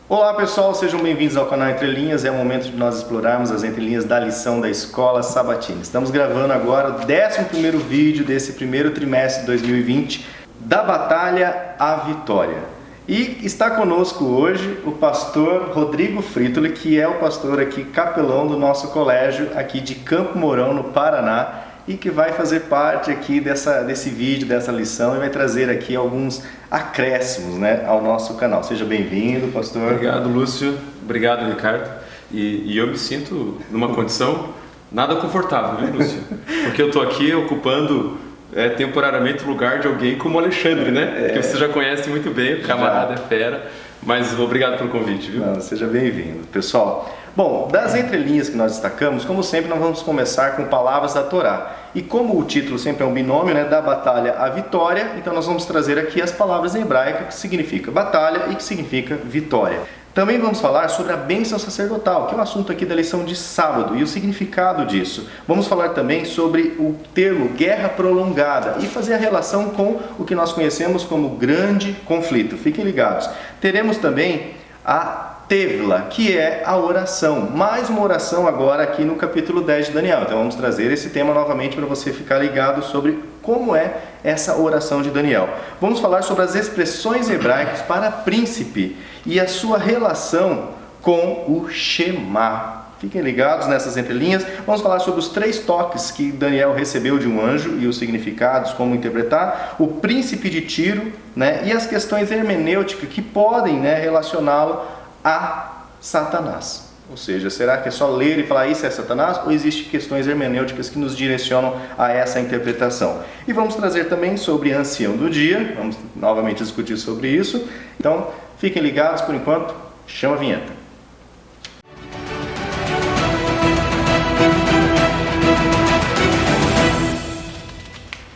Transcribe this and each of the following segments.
Olá pessoal, sejam bem-vindos ao canal Entre Linhas. É o momento de nós explorarmos as entrelinhas da lição da Escola Sabatina. Estamos gravando agora o 11º vídeo desse primeiro trimestre de 2020, da Batalha à Vitória. E está conosco hoje o pastor Rodrigo Fritoli, que é o pastor aqui, capelão do nosso colégio aqui de Campo Mourão, no Paraná, e que vai fazer parte aqui desse vídeo, dessa lição, e vai trazer aqui alguns acréscimos, né, ao nosso canal. Seja bem-vindo, pastor. Obrigado, Lúcio. Obrigado, Ricardo. E eu me sinto numa condição nada confortável, viu, Lúcio? Porque eu estou aqui ocupando temporariamente o lugar de alguém como Alexandre, né? Que você já conhece muito bem, o camarada é fera. Mas obrigado pelo convite, viu? Não, seja bem-vindo. Pessoal, bom, das entrelinhas que nós destacamos, como sempre, nós vamos começar com palavras da Torá. E como o título sempre é um binômio, né, da batalha à vitória, então nós vamos trazer aqui as palavras em hebraico que significa batalha e que significa vitória. Também vamos falar sobre a bênção sacerdotal, que é um assunto aqui da lição de sábado, e o significado disso. Vamos falar também sobre o termo guerra prolongada e fazer a relação com o que nós conhecemos como grande conflito. Fiquem ligados. Teremos também a Tevla, que é a oração. Mais uma oração agora aqui no capítulo 10 de Daniel. Então vamos trazer esse tema novamente para você ficar ligado sobre como é essa oração de Daniel. Vamos falar sobre as expressões hebraicas para príncipe e a sua relação com o Shema. Fiquem ligados nessas entrelinhas. Vamos falar sobre os 3 toques que Daniel recebeu de um anjo e os significados, como interpretar, o príncipe de Tiro, né, e as questões hermenêuticas que podem, né, relacioná-lo a Satanás. Ou seja, será que é só ler e falar isso é Satanás? Ou existem questões hermenêuticas que nos direcionam a essa interpretação? E vamos trazer também sobre ancião do dia, vamos novamente discutir sobre isso. Então, fiquem ligados por enquanto, chama a vinheta.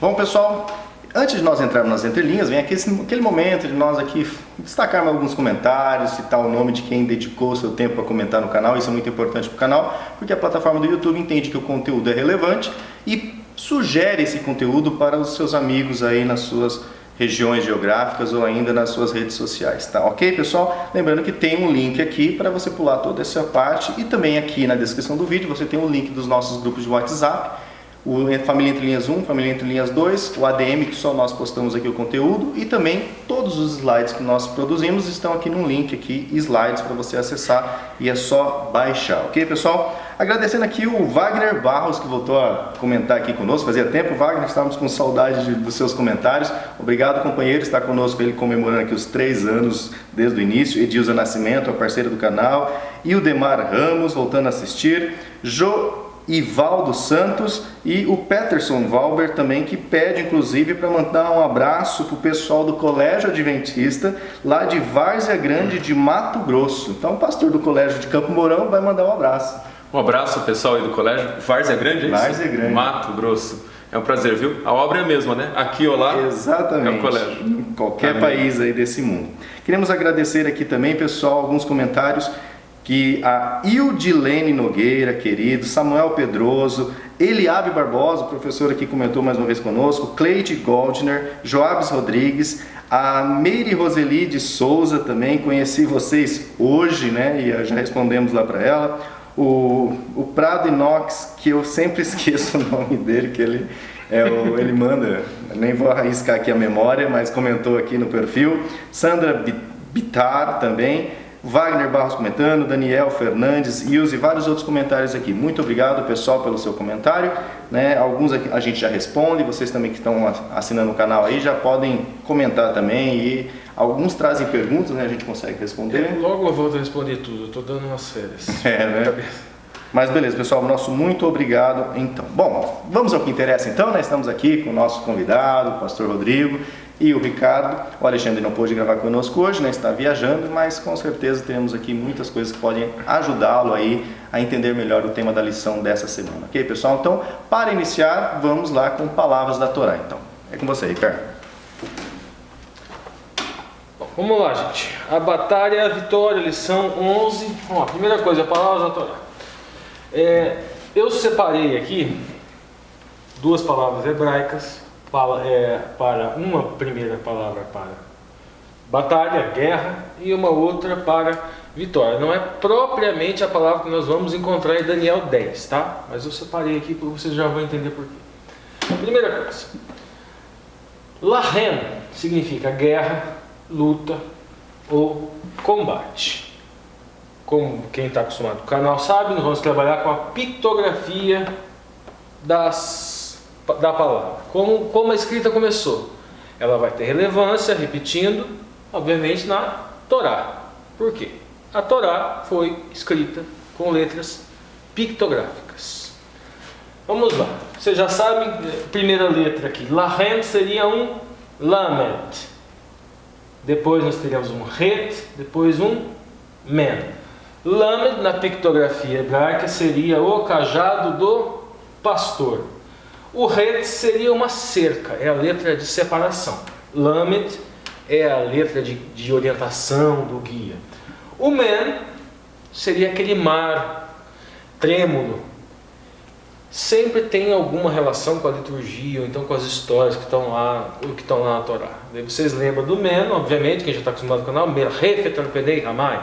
Bom pessoal, antes de nós entrarmos nas entrelinhas, vem aquele momento de nós aqui destacarmos alguns comentários, citar o nome de quem dedicou seu tempo para comentar no canal. Isso é muito importante para o canal, porque a plataforma do YouTube entende que o conteúdo é relevante e sugere esse conteúdo para os seus amigos aí nas suas regiões geográficas ou ainda nas suas redes sociais, tá ok, pessoal? Lembrando que tem um link aqui para você pular toda essa parte, e também aqui na descrição do vídeo você tem o link dos nossos grupos de WhatsApp, o Família Entre Linhas 1, Família Entre Linhas 2, o ADM, que só nós postamos aqui o conteúdo, e também todos os slides que nós produzimos estão aqui num link aqui, slides, para você acessar, e é só baixar, ok, pessoal? Agradecendo aqui o Wagner Barros, que voltou a comentar aqui conosco. Fazia tempo, Wagner, estávamos com saudade dos seus comentários. Obrigado, companheiro, está conosco, ele comemorando aqui os 3 anos desde o início. Edilza Nascimento, a parceira do canal, e o Demar Ramos, voltando a assistir. Ivaldo Santos e o Peterson Valber também, que pede inclusive para mandar um abraço para o pessoal do Colégio Adventista lá de Várzea Grande de Mato Grosso. Então o pastor do Colégio de Campo Mourão vai mandar um abraço. Um abraço pessoal aí do colégio. Várzea Grande, é isso? Várzea Grande. Mato Grosso. É um prazer, viu? A obra é a mesma, né? Aqui ou lá. Exatamente. É o colégio. Em qualquer país aí desse mundo. Queremos agradecer aqui também, pessoal, alguns comentários que a Ildilene Nogueira, querido, Samuel Pedroso, Eliabe Barbosa, o professor aqui comentou mais uma vez conosco, Cleide Goldner, Joabes Rodrigues, a Meire Roseli de Souza também, conheci vocês hoje, né, e já respondemos lá para ela, o Prado Inox, que eu sempre esqueço o nome dele, que ele manda, nem vou arriscar aqui a memória, mas comentou aqui no perfil, Sandra Bitar também, Wagner Barros comentando, Daniel Fernandes, Ilse e vários outros comentários aqui. Muito obrigado, pessoal, pelo seu comentário, né? Alguns a gente já responde, vocês também que estão assinando o canal aí já podem comentar também, e alguns trazem perguntas, né? A gente consegue responder. Logo eu vou responder tudo, eu estou dando umas férias. Né? Mas beleza, pessoal, nosso muito obrigado então. Bom, vamos ao que interessa então, né? Estamos aqui com o nosso convidado, o pastor Rodrigo, e o Ricardo. O Alexandre não pôde gravar conosco hoje, né? Está viajando, mas com certeza teremos aqui muitas coisas que podem ajudá-lo aí a entender melhor o tema da lição dessa semana, ok, pessoal? Então, para iniciar, vamos lá com palavras da Torá, então. É com você, Ricardo. Bom, vamos lá, gente. A batalha, a vitória, lição 11. Bom, a primeira coisa, palavras da Torá. Eu separei aqui 2 palavras hebraicas para uma primeira palavra para batalha, guerra, e uma outra para vitória. Não é propriamente a palavra que nós vamos encontrar em Daniel 10, tá? Mas eu separei aqui para vocês já vão entender por quê. Primeira coisa, Lahem significa guerra, luta ou combate. Como quem está acostumado com o canal sabe, nós vamos trabalhar com a pictografia da palavra. Como a escrita começou? Ela vai ter relevância, repetindo, obviamente, na Torá. Por quê? A Torá foi escrita com letras pictográficas. Vamos lá. Vocês já sabem, primeira letra aqui, Lahem seria um Lamed. Depois nós teríamos um Het, depois um Men. Lamed na pictografia hebraica seria o cajado do pastor. O Het seria uma cerca, é a letra de separação. Lamed é a letra de orientação do guia. O Men seria aquele mar trêmulo. Sempre tem alguma relação com a liturgia, ou então com as histórias que estão lá na Torá. Daí vocês lembram do Men, obviamente, quem já está acostumado com o canal, Merhefet al-Pedei Hamai,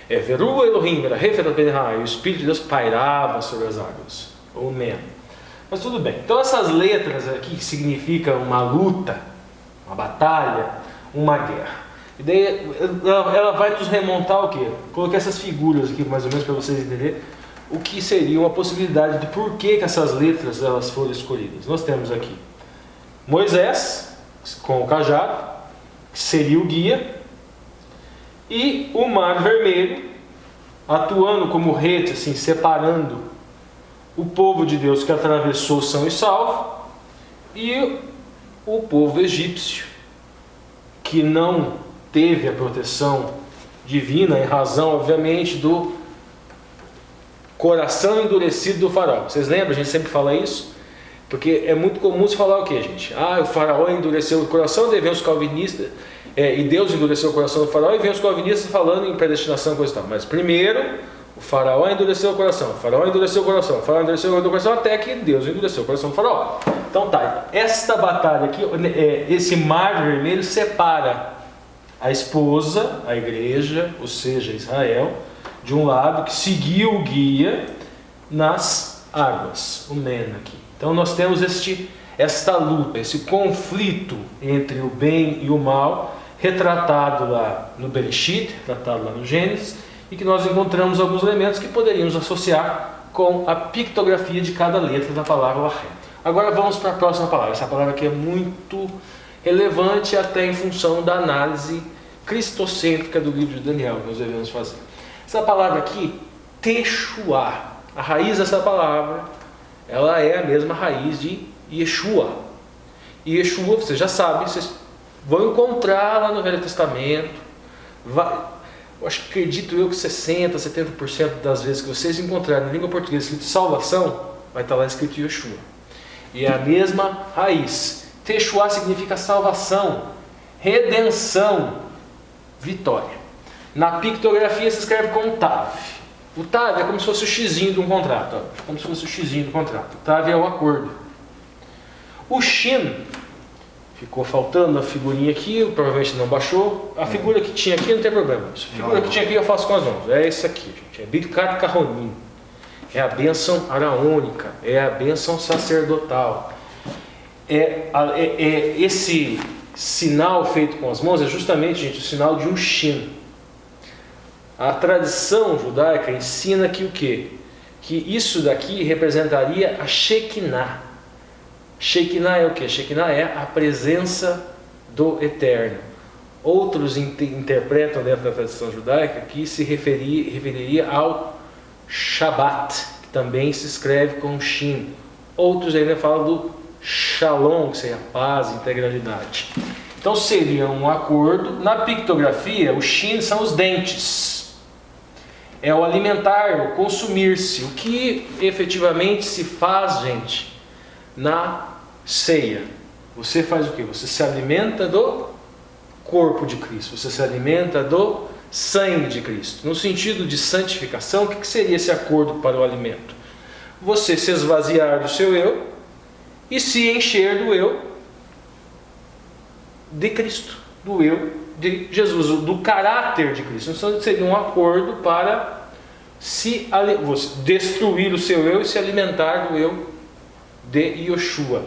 Veru Elohim, Merhefet al-Pedei Hamai, o Espírito de Deus pairava sobre as águas, o Men. Mas tudo bem, então essas letras aqui que significam uma luta, uma batalha, uma guerra. E daí ela vai nos remontar o quê? Coloquei essas figuras aqui mais ou menos para vocês entenderem o que seria uma possibilidade de por que essas letras elas foram escolhidas. Nós temos aqui Moisés com o cajado, que seria o guia, e o Mar Vermelho atuando como rede, assim, separando o povo de Deus que atravessou são e salvo, e o povo egípcio que não teve a proteção divina em razão, obviamente, do coração endurecido do faraó. Vocês lembram? A gente sempre fala isso, porque é muito comum se falar o que, gente? O faraó endureceu o coração, daí vem os calvinistas, e Deus endureceu o coração do faraó, e vem os calvinistas falando em predestinação, coisa e tal. Mas primeiro, o faraó endureceu o coração, o faraó endureceu o coração, o faraó endureceu o coração, até que Deus endureceu o coração do faraó. Então tá, esta batalha aqui, esse mar vermelho separa a esposa, a igreja, ou seja, Israel, de um lado, que seguiu o guia nas águas, o Men aqui. Então nós temos esta luta, esse conflito entre o bem e o mal, retratado lá no Bereshit, retratado lá no Gênesis, e que nós encontramos alguns elementos que poderíamos associar com a pictografia de cada letra da palavra Lahem. Agora vamos para a próxima palavra. Essa palavra aqui é muito relevante até em função da análise cristocêntrica do livro de Daniel que nós devemos fazer. Essa palavra aqui, Teshuá, a raiz dessa palavra, ela é a mesma raiz de Yeshua. E Yeshua, vocês já sabem, vocês vão encontrar lá no Velho Testamento. Acredito eu que 60%, 70% das vezes que vocês encontrarem na língua portuguesa escrito salvação, vai estar lá escrito Yeshua. E é a mesma raiz. Teshuá significa salvação, redenção, vitória. Na pictografia se escreve com Tav. O Tav é como se fosse o xizinho de um contrato. Como se fosse o xizinho do contrato. O Tav é o acordo. O Shin, ficou faltando a figurinha aqui, provavelmente não baixou. A figura que tinha aqui não tem problema. A figura que tinha aqui eu faço com as mãos. É esse aqui, gente. É Birkat Kahonim. É a bênção araônica. É a bênção sacerdotal. Esse sinal feito com as mãos é justamente, gente, o sinal de um Shin. A tradição judaica ensina que o quê? Que isso daqui representaria a Shekinah. Shekinah é o quê? Shekinah é a presença do Eterno. Outros interpretam dentro da tradição judaica que se referiria ao Shabbat, que também se escreve com Shin. Outros ainda falam do Shalom, que seria paz, integralidade. Então seria um acordo. Na pictografia, o Shin são os dentes. É o alimentar, o consumir-se. O que efetivamente se faz, gente, na ceia? Você faz o quê? Você se alimenta do corpo de Cristo. Você se alimenta do sangue de Cristo. No sentido de santificação, o que seria esse acordo para o alimento? Você se esvaziar do seu eu e se encher do eu de Cristo, do eu de Jesus, do caráter de Cristo. Então seria um acordo para destruir o seu eu e se alimentar do eu de Yoshua.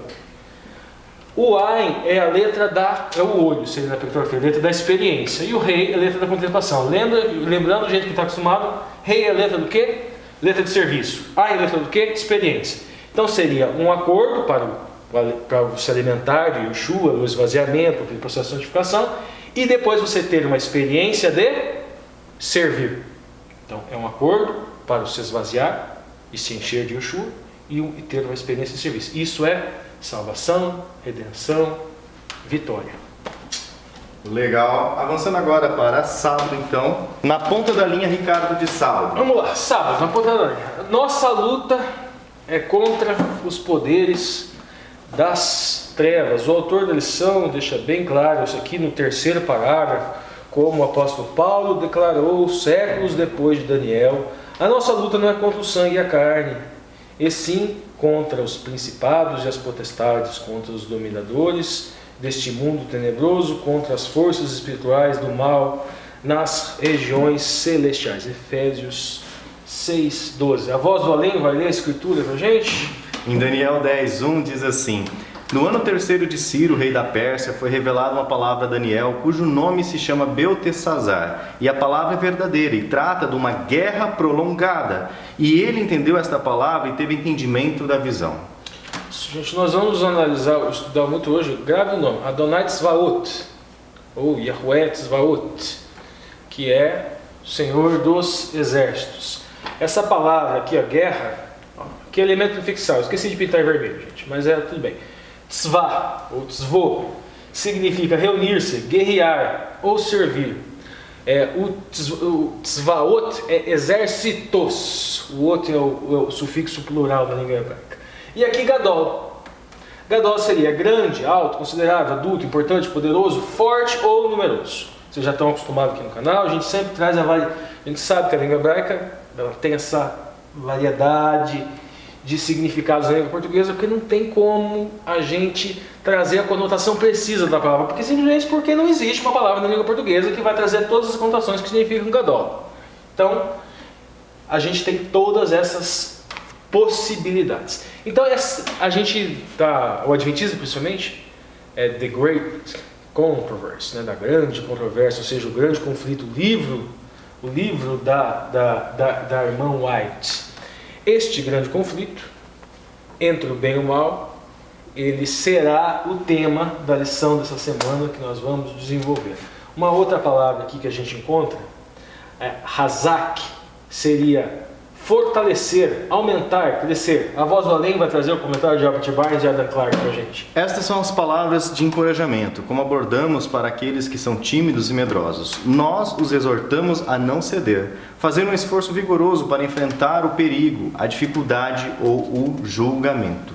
O Ain é a letra é o olho, seria na pictografia, a letra da experiência. E o Rei é a letra da contemplação. Lembrando, gente que está acostumado, Rei é a letra do quê? Letra de serviço. Ain é a letra do quê? Experiência. Então seria um acordo para se alimentar de Yoshua, o esvaziamento, o processo de santificação, e depois você ter uma experiência de servir. Então é um acordo para se esvaziar e se encher de Yoshua e ter uma experiência de serviço. Isso é salvação, redenção, vitória. Legal. Avançando agora para sábado, então. Na ponta da linha, Ricardo, de sábado. Vamos lá, sábado, na ponta da linha. Nossa luta é contra os poderes das trevas. O autor da lição deixa bem claro isso aqui no terceiro parágrafo, como o apóstolo Paulo declarou séculos depois de Daniel. A nossa luta não é contra o sangue e a carne, e sim contra os principados e as potestades, contra os dominadores deste mundo tenebroso, contra as forças espirituais do mal nas regiões celestiais. Efésios 6:12. A voz do além vai ler a escritura para a gente? Em Daniel 10:1 diz assim: no ano terceiro de Ciro, rei da Pérsia, foi revelada uma palavra a Daniel, cujo nome se chama Beltesazar, e a palavra é verdadeira e trata de uma guerra prolongada. E ele entendeu esta palavra e teve entendimento da visão. Gente, nós vamos analisar, estudar muito hoje, grave o nome, Adonai Tzvaot, ou Yahweh Tzvaot, que é Senhor dos Exércitos. Essa palavra aqui, a guerra, que elemento fixado, esqueci de pintar em vermelho, gente, mas tudo bem. Tzva, ou tzvo, significa reunir-se, guerrear ou servir. O tzvaot é exércitos, o outro é o sufixo plural da língua hebraica. E aqui Gadol. Gadol seria grande, alto, considerável, adulto, importante, poderoso, forte ou numeroso. Vocês já estão acostumados aqui no canal, a gente sempre traz a gente sabe que a língua hebraica ela tem essa variedade de significados na língua portuguesa, porque não tem como a gente trazer a conotação precisa da palavra, porque não existe uma palavra na língua portuguesa que vai trazer todas as conotações que significam Gadol. Então, a gente tem todas essas possibilidades. Então, a gente o Adventismo, principalmente, é The Great Controversy, né, da grande controvérsia, ou seja, o grande conflito, o livro da irmã White. Este grande conflito entre o bem e o mal, ele será o tema da lição dessa semana que nós vamos desenvolver. Uma outra palavra aqui que a gente encontra, Hazak, seria fortalecer, aumentar, crescer. A voz do além vai trazer o comentário de Albert Barnes e Adam Clark para a gente. Estas são as palavras de encorajamento, como abordamos para aqueles que são tímidos e medrosos. Nós os exortamos a não ceder, fazer um esforço vigoroso para enfrentar o perigo, a dificuldade ou o julgamento.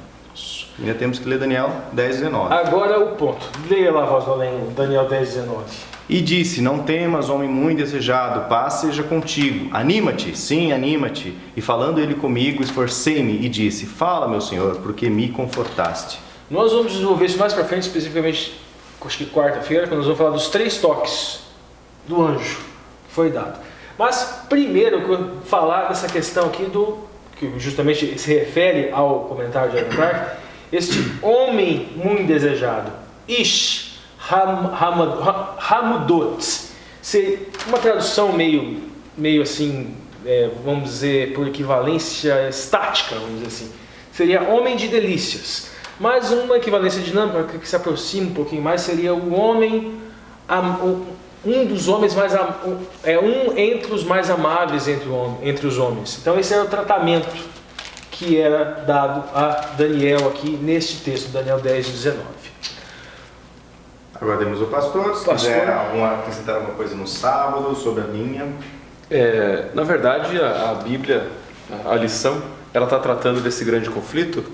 Ainda temos que ler Daniel 10:19. Agora o ponto. Leia lá a voz do além, Daniel 10:19. E disse, não temas, homem muito desejado, paz seja contigo. Anima-te, sim, anima-te. E falando ele comigo, esforcei-me e disse, fala, meu Senhor, porque me confortaste. Nós vamos desenvolver isso mais para frente, especificamente, acho que quarta-feira, quando nós vamos falar dos 3 toques do anjo que foi dado. Mas primeiro eu vou falar dessa questão aqui que justamente se refere ao comentário de Adam Clark, este homem muito desejado, Ish Hamudot, uma tradução meio assim, vamos dizer, por equivalência estática, vamos dizer assim, seria homem de delícias. Mas uma equivalência dinâmica que se aproxima um pouquinho mais seria o homem, um dos homens mais, entre os mais amáveis entre os homens. Então esse era o tratamento que era dado a Daniel aqui neste texto, Daniel 10:19. Agora temos o pastor, se quiser acrescentar alguma coisa no sábado, sobre a linha. Na verdade, a Bíblia, a lição, ela está tratando desse grande conflito,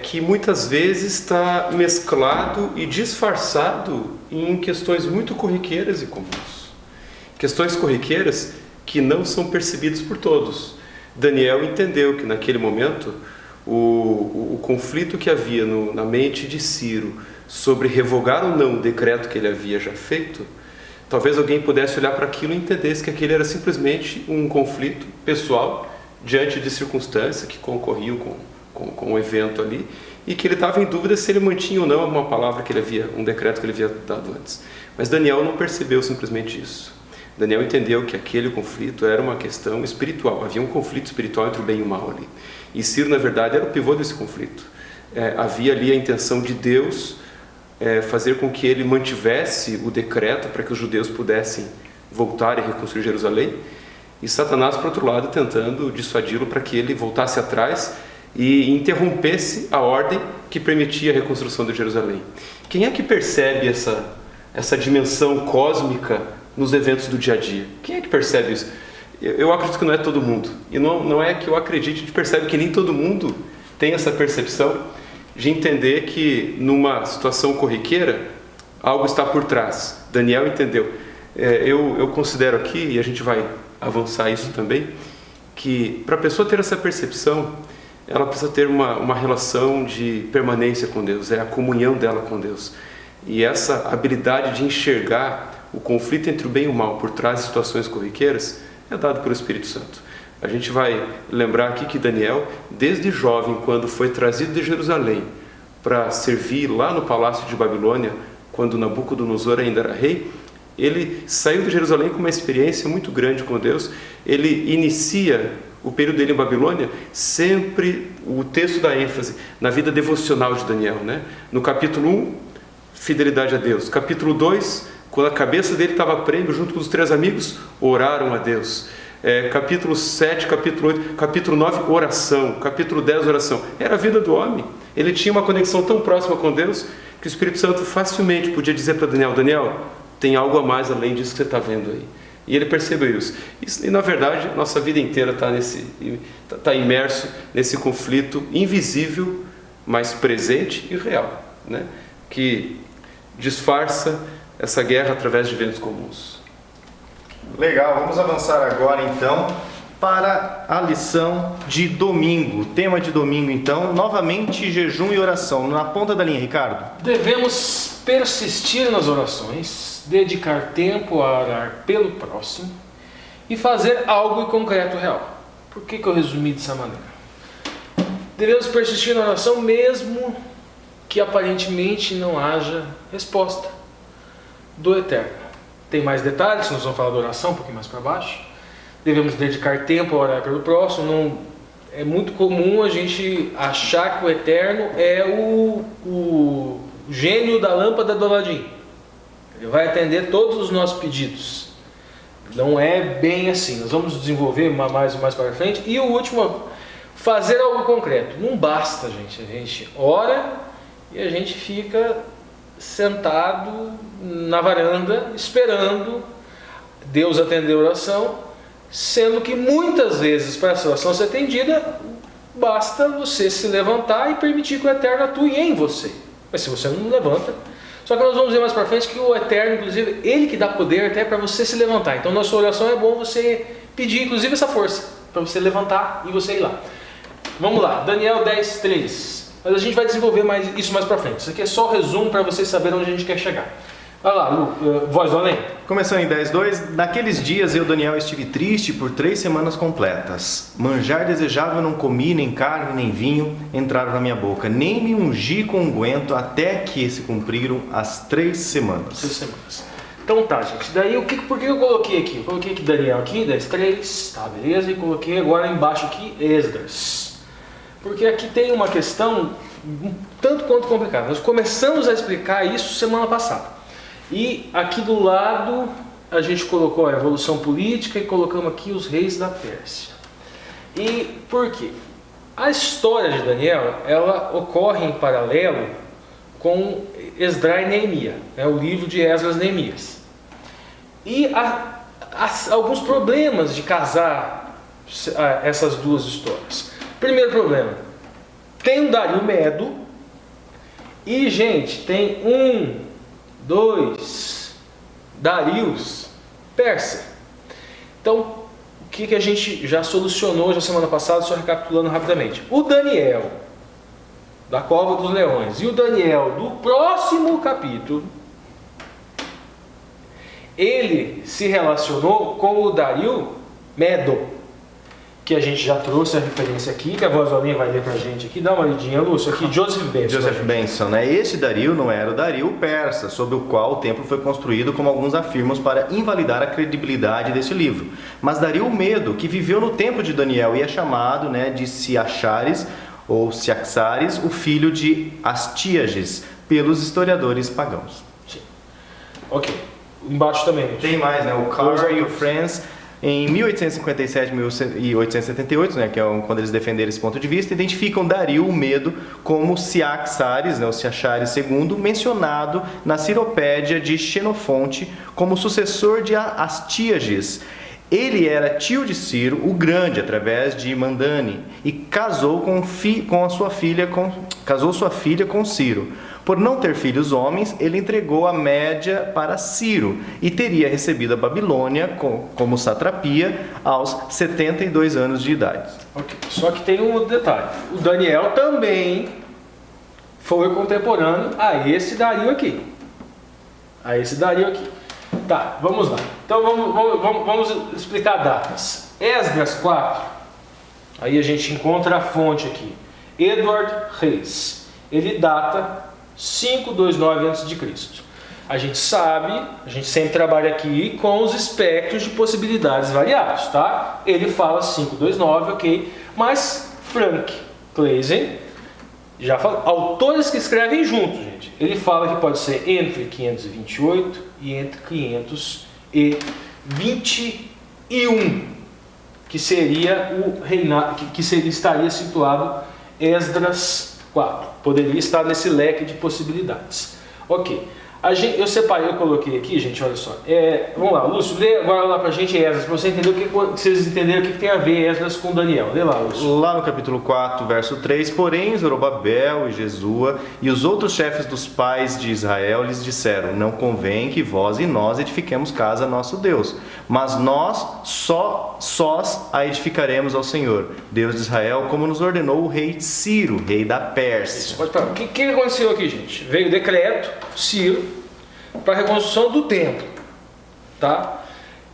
que muitas vezes está mesclado e disfarçado em questões muito corriqueiras e comuns. Questões corriqueiras que não são percebidas por todos. Daniel entendeu que naquele momento o conflito que havia na mente de Ciro sobre revogar ou não o decreto que ele havia já feito, talvez alguém pudesse olhar para aquilo e entendesse que aquele era simplesmente um conflito pessoal diante de circunstâncias que concorriam com o evento ali, e que ele estava em dúvida se ele mantinha ou não uma palavra que ele havia, um decreto que ele havia dado antes. Mas Daniel não percebeu simplesmente isso. Daniel entendeu que aquele conflito era uma questão espiritual, havia um conflito espiritual entre o bem e o mal ali. E Ciro, na verdade, era o pivô desse conflito. Havia ali a intenção de Deus fazer com que ele mantivesse o decreto para que os judeus pudessem voltar e reconstruir Jerusalém, e Satanás, por outro lado, tentando dissuadi-lo para que ele voltasse atrás e interrompesse a ordem que permitia a reconstrução de Jerusalém. Quem é que percebe essa dimensão cósmica nos eventos do dia a dia? Quem é que percebe isso? Eu acredito que não é todo mundo. E não é que eu acredite, a gente percebe que nem todo mundo tem essa percepção de entender que numa situação corriqueira algo está por trás. Daniel entendeu. Eu considero aqui, e a gente vai avançar isso também, que para a pessoa ter essa percepção, ela precisa ter uma relação de permanência com Deus, é a comunhão dela com Deus. E essa habilidade de enxergar o conflito entre o bem e o mal por trás de situações corriqueiras é dado pelo Espírito Santo. A gente vai lembrar aqui que Daniel, desde jovem, quando foi trazido de Jerusalém para servir lá no palácio de Babilônia, quando Nabucodonosor ainda era rei, ele saiu de Jerusalém com uma experiência muito grande com Deus. Ele inicia o período dele em Babilônia, sempre o texto dá ênfase na vida devocional de Daniel, né? No capítulo 1, fidelidade a Deus. Capítulo 2, quando a cabeça dele estava prêmio junto com os 3 amigos, oraram a Deus. Capítulo 7, capítulo 8, capítulo 9, oração. Capítulo 10, oração. Era a vida do homem. Ele tinha uma conexão tão próxima com Deus que o Espírito Santo facilmente podia dizer para Daniel: Daniel, tem algo a mais além disso que você está vendo aí. E ele percebeu isso. E na verdade, nossa vida inteira está imerso nesse conflito invisível, mas presente e real, né? Que disfarça essa guerra através de eventos comuns. Legal, vamos avançar agora então para a lição de domingo. Tema de domingo então, novamente jejum e oração. Na ponta da linha, Ricardo. Devemos persistir nas orações, dedicar tempo a orar pelo próximo e fazer algo em concreto real. Por que eu resumi dessa maneira? Devemos persistir na oração mesmo que aparentemente não haja resposta do Eterno. Tem mais detalhes, nós vamos falar da oração um pouquinho mais para baixo. Devemos dedicar tempo a orar pelo próximo. É muito comum a gente achar que o Eterno é o gênio da lâmpada do Aladim. Ele vai atender todos os nossos pedidos. Não é bem assim. Nós vamos desenvolver mais para frente. E o último, fazer algo concreto. Não basta, gente. A gente ora e a gente fica sentado na varanda esperando Deus atender a oração, sendo que muitas vezes para essa oração ser atendida basta você se levantar e permitir que o Eterno atue em você. Mas se você não levanta, só que nós vamos ver mais para frente que o Eterno, inclusive, Ele que dá poder até para você se levantar. Então na sua oração é bom você pedir inclusive essa força para você levantar e você ir lá. Vamos lá, Daniel 10:3. Mas a gente vai desenvolver isso mais para frente. Isso aqui é só o resumo para vocês saberem onde a gente quer chegar. Vai lá, Lu, voz do além. Começando em 10:2. Naqueles dias eu, Daniel, estive triste por 3 semanas completas. Manjar desejável não comi, nem carne, nem vinho entraram na minha boca. Nem me ungi com unguento até que se cumpriram as 3 semanas. 3 semanas. Então tá, gente. Daí, por que eu coloquei aqui? Eu coloquei aqui Daniel aqui, 10:3. Tá, beleza. E coloquei agora embaixo aqui Esdras. Porque aqui tem uma questão um tanto quanto complicada. Nós começamos a explicar isso semana passada. E aqui do lado a gente colocou a evolução política e colocamos aqui os reis da Pérsia. E por quê? A história de Daniel, ela ocorre em paralelo com Esdras e Neemias, o livro de Esdras e Neemias. E há alguns problemas de casar essas duas histórias. Primeiro problema, tem um Dario Medo e, gente, tem 2 Darius Persa. Então, o que a gente já solucionou já semana passada, só recapitulando rapidamente. O Daniel da Cova dos Leões e o Daniel do próximo capítulo, ele se relacionou com o Dario Medo, que a gente já trouxe a referência aqui, que a vozolinha vai ler pra gente aqui. Dá uma lidinha, Lúcio, aqui, Joseph Benson. Joseph Benson, né? Esse Dario não era o Dario persa, sob o qual o templo foi construído, como alguns afirmam, para invalidar a credibilidade desse livro. Mas Dario Medo, que viveu no tempo de Daniel e é chamado, né, de Siachares ou Siaxares, o filho de Astíages, pelos historiadores pagãos. Sim. Ok. Embaixo também. Tem mais, né? O Carr e o Franz, em 1857 e 1878, né, que é quando eles defenderam esse ponto de vista, identificam Dario o Medo como Siaxares, né, o Siachares II, mencionado na Ciropédia de Xenofonte como sucessor de Astíages. Ele era tio de Ciro o Grande, através de Mandane, e casou sua filha com Ciro. Por não ter filhos homens, ele entregou a Média para Ciro e teria recebido a Babilônia como satrapia aos 72 anos de idade. Okay. Só que tem um outro detalhe. O Daniel também foi contemporâneo a esse Dario aqui. Tá, vamos lá. Então vamos explicar datas. Esdras 4, aí a gente encontra a fonte aqui. Edward Reis. Ele data 529 a.C. A gente sabe, a gente sempre trabalha aqui com os espectros de possibilidades variados, tá? Ele fala 529, ok? Mas Frank Claesen já fala, autores que escrevem juntos, gente. Ele fala que pode ser entre 528 e entre 521, que seria o reinado, estaria situado Esdras 4. Poderia estar nesse leque de possibilidades. Ok. Eu separei, eu coloquei aqui, gente, olha só. Vamos lá, Lúcio, lê agora lá pra gente Esdras, para você entender vocês entenderem o que tem a ver Esdras com Daniel. Lê lá, Lúcio. Lá no capítulo 4, verso 3, porém Zorobabel e Jesua e os outros chefes dos pais de Israel lhes disseram, não convém que vós e nós edifiquemos casa a nosso Deus, mas nós sós a edificaremos ao Senhor, Deus de Israel, como nos ordenou o rei Ciro, rei da Pérsia. O que aconteceu aqui, gente? Veio o decreto, Ciro, para a reconstrução do templo, tá?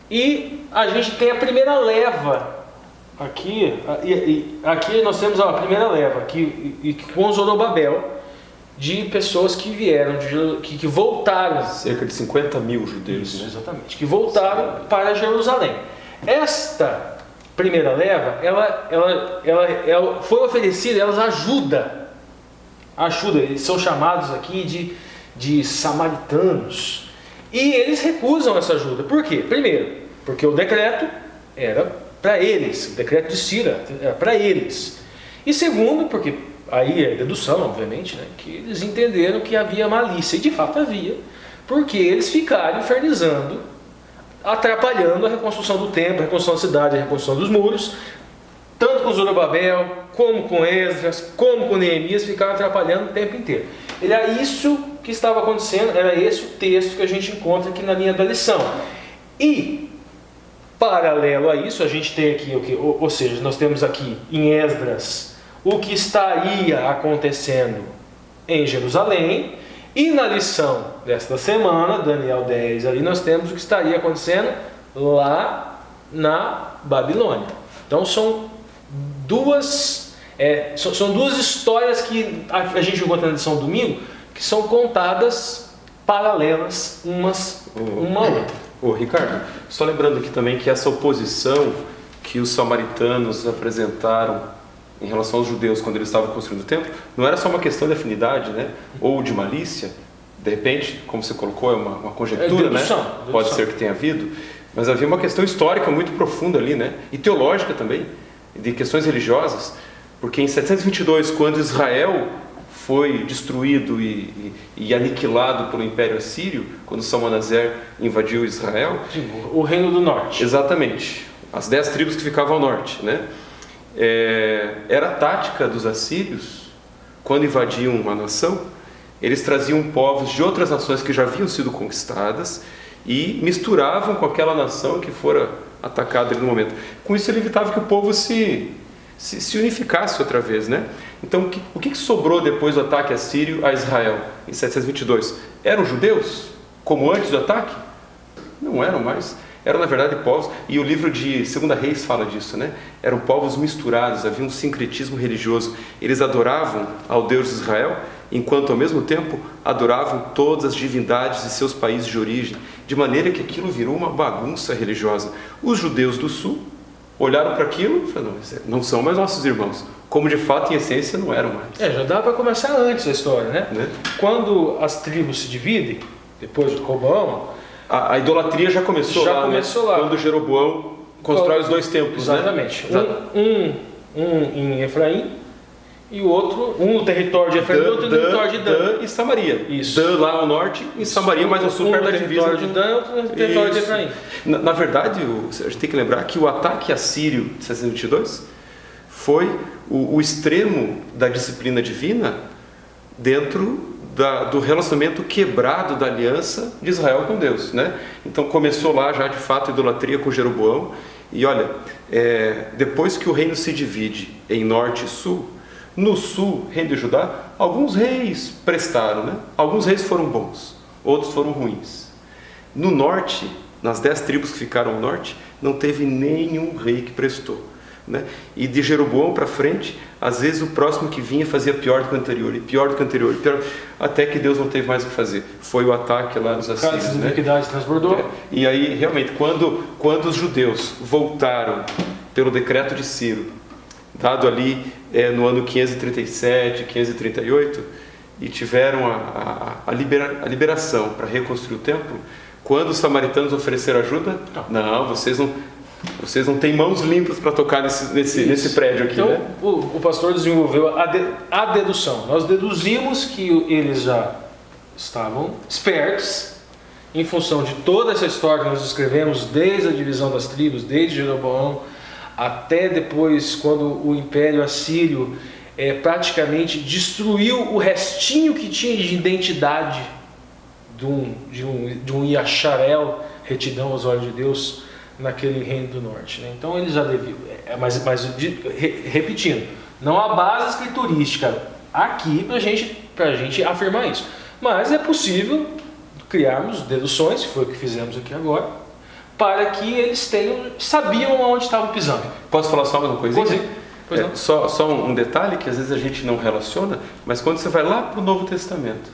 E a gente tem a primeira leva aqui, aqui nós temos a primeira leva aqui com Zorobabel, de pessoas que vieram, que voltaram, cerca de 50 mil judeus, isso, né? Exatamente, que voltaram para Jerusalém. Esta primeira leva, ela foi oferecida, elas ajuda, eles são chamados aqui de samaritanos, e eles recusam essa ajuda. Por quê? Primeiro, porque o decreto era para eles, o decreto de Ciro era para eles. E segundo, porque aí é dedução, obviamente, né, que eles entenderam que havia malícia, e de fato havia, porque eles ficaram infernizando, atrapalhando a reconstrução do templo, a reconstrução da cidade, a reconstrução dos muros, tanto com Zorobabel, como com Esdras, como com Neemias, ficaram atrapalhando o tempo inteiro. Era isso que estava acontecendo, era esse o texto que a gente encontra aqui na linha da lição. E, paralelo a isso, a gente tem aqui, ou seja, nós temos aqui em Esdras o que estaria acontecendo em Jerusalém, e na lição desta semana, Daniel 10, ali nós temos o que estaria acontecendo lá na Babilônia. Então são duas histórias que a gente encontra na lição domingo, que são contadas paralelas uma à outra. Ricardo, só lembrando aqui também que essa oposição que os samaritanos apresentaram em relação aos judeus quando eles estavam construindo o templo, não era só uma questão de afinidade, né? Ou de malícia, de repente, como você colocou, é uma conjectura, dedução, né? Dedução. Pode ser que tenha havido, mas havia uma questão histórica muito profunda ali, né? E teológica também, de questões religiosas, porque em 722, quando Israel foi destruído e aniquilado pelo Império Assírio, quando Salmanaser invadiu Israel... O Reino do Norte. Exatamente, as 10 tribos que ficavam ao norte, né? Era a tática dos assírios, quando invadiam uma nação, eles traziam povos de outras nações que já haviam sido conquistadas e misturavam com aquela nação que fora atacada no momento. Com isso ele evitava que o povo se unificasse outra vez, né? Então o que sobrou depois do ataque assírio a Israel em 722? Eram judeus, como antes do ataque? Não eram mais. Eram, na verdade, povos, e o livro de 2 Reis fala disso, né? Eram povos misturados, havia um sincretismo religioso. Eles adoravam ao Deus de Israel, enquanto ao mesmo tempo adoravam todas as divindades de seus países de origem, de maneira que aquilo virou uma bagunça religiosa. Os judeus do sul olharam para aquilo e falaram, não são mais nossos irmãos, como de fato em essência não eram mais. Já dá para começar antes a história, né? Quando as tribos se dividem, depois do Roboão, a idolatria já começou lá, né? Quando Jeroboão constrói os 2 templos. Exatamente. Né? Um em Efraim e o outro, um no território de Efraim e outro no território de Dan e Samaria. Isso. Dan lá ao norte e Samaria mais ao sul, perto da divisa. Um no território de Dan e outro no território de Efraim. Na verdade, a gente tem que lembrar que o ataque assírio de 622 foi o extremo da disciplina divina dentro do relacionamento quebrado da aliança de Israel com Deus, né? Então começou lá já de fato a idolatria com Jeroboão. E olha, depois que o reino se divide em norte e sul, no sul, reino de Judá, alguns reis prestaram, né? Alguns reis foram bons, outros foram ruins. No norte, nas 10 tribos que ficaram ao norte, não teve nenhum rei que prestou, né? E de Jeroboão para frente, às vezes o próximo que vinha fazia pior do que o anterior, e pior do que o anterior, pior, até que Deus não teve mais o que fazer. Foi o ataque lá nos assírios, né? A iniquidade transbordou. E aí, realmente, quando os judeus voltaram pelo decreto de Ciro, dado ali no ano 537, 538, e tiveram a liberação para reconstruir o templo, quando os samaritanos ofereceram ajuda, não, vocês não têm mãos limpas para tocar nesse prédio aqui. Então, né? o pastor desenvolveu a dedução. Nós deduzimos que eles já estavam espertos, em função de toda essa história que nós descrevemos, desde a divisão das tribos, desde Jeroboão, até depois, quando o Império Assírio praticamente destruiu o restinho que tinha de identidade de um Yasharel, retidão aos olhos de Deus, naquele reino do norte, né? Então eles já deviam, mas repetindo, não há base escriturística aqui para a gente afirmar isso, mas é possível criarmos deduções, que foi o que fizemos aqui agora, para que eles sabiam onde estavam pisando. Posso falar só uma coisinha? Pois não. Só um detalhe que às vezes a gente não relaciona, mas quando você vai lá para o Novo Testamento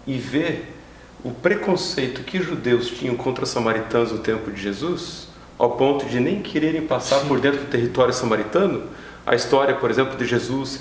e vê o preconceito que os judeus tinham contra os samaritanos no tempo de Jesus, ao ponto de nem quererem passar por dentro do território samaritano, a história, por exemplo, de Jesus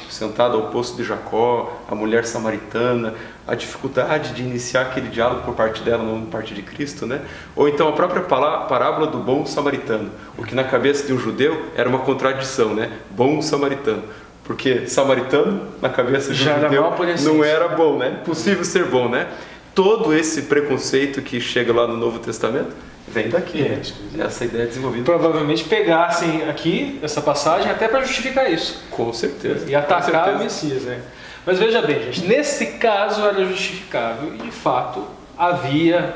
sentado ao poço de Jacó, a mulher samaritana, a dificuldade de iniciar aquele diálogo por parte dela, não por parte de Cristo, né? Ou então a própria parábola do bom samaritano, o que na cabeça de um judeu era uma contradição, né? Bom samaritano. Porque samaritano, na cabeça de um judeu, não era bom, né? Possível ser bom, né? Todo esse preconceito que chega lá no Novo Testamento vem daqui, né? Essa ideia é desenvolvida. Provavelmente pegassem aqui essa passagem até para justificar isso. Com certeza. E atacar o Messias, né? Mas veja bem, gente, nesse caso era justificável e de fato havia,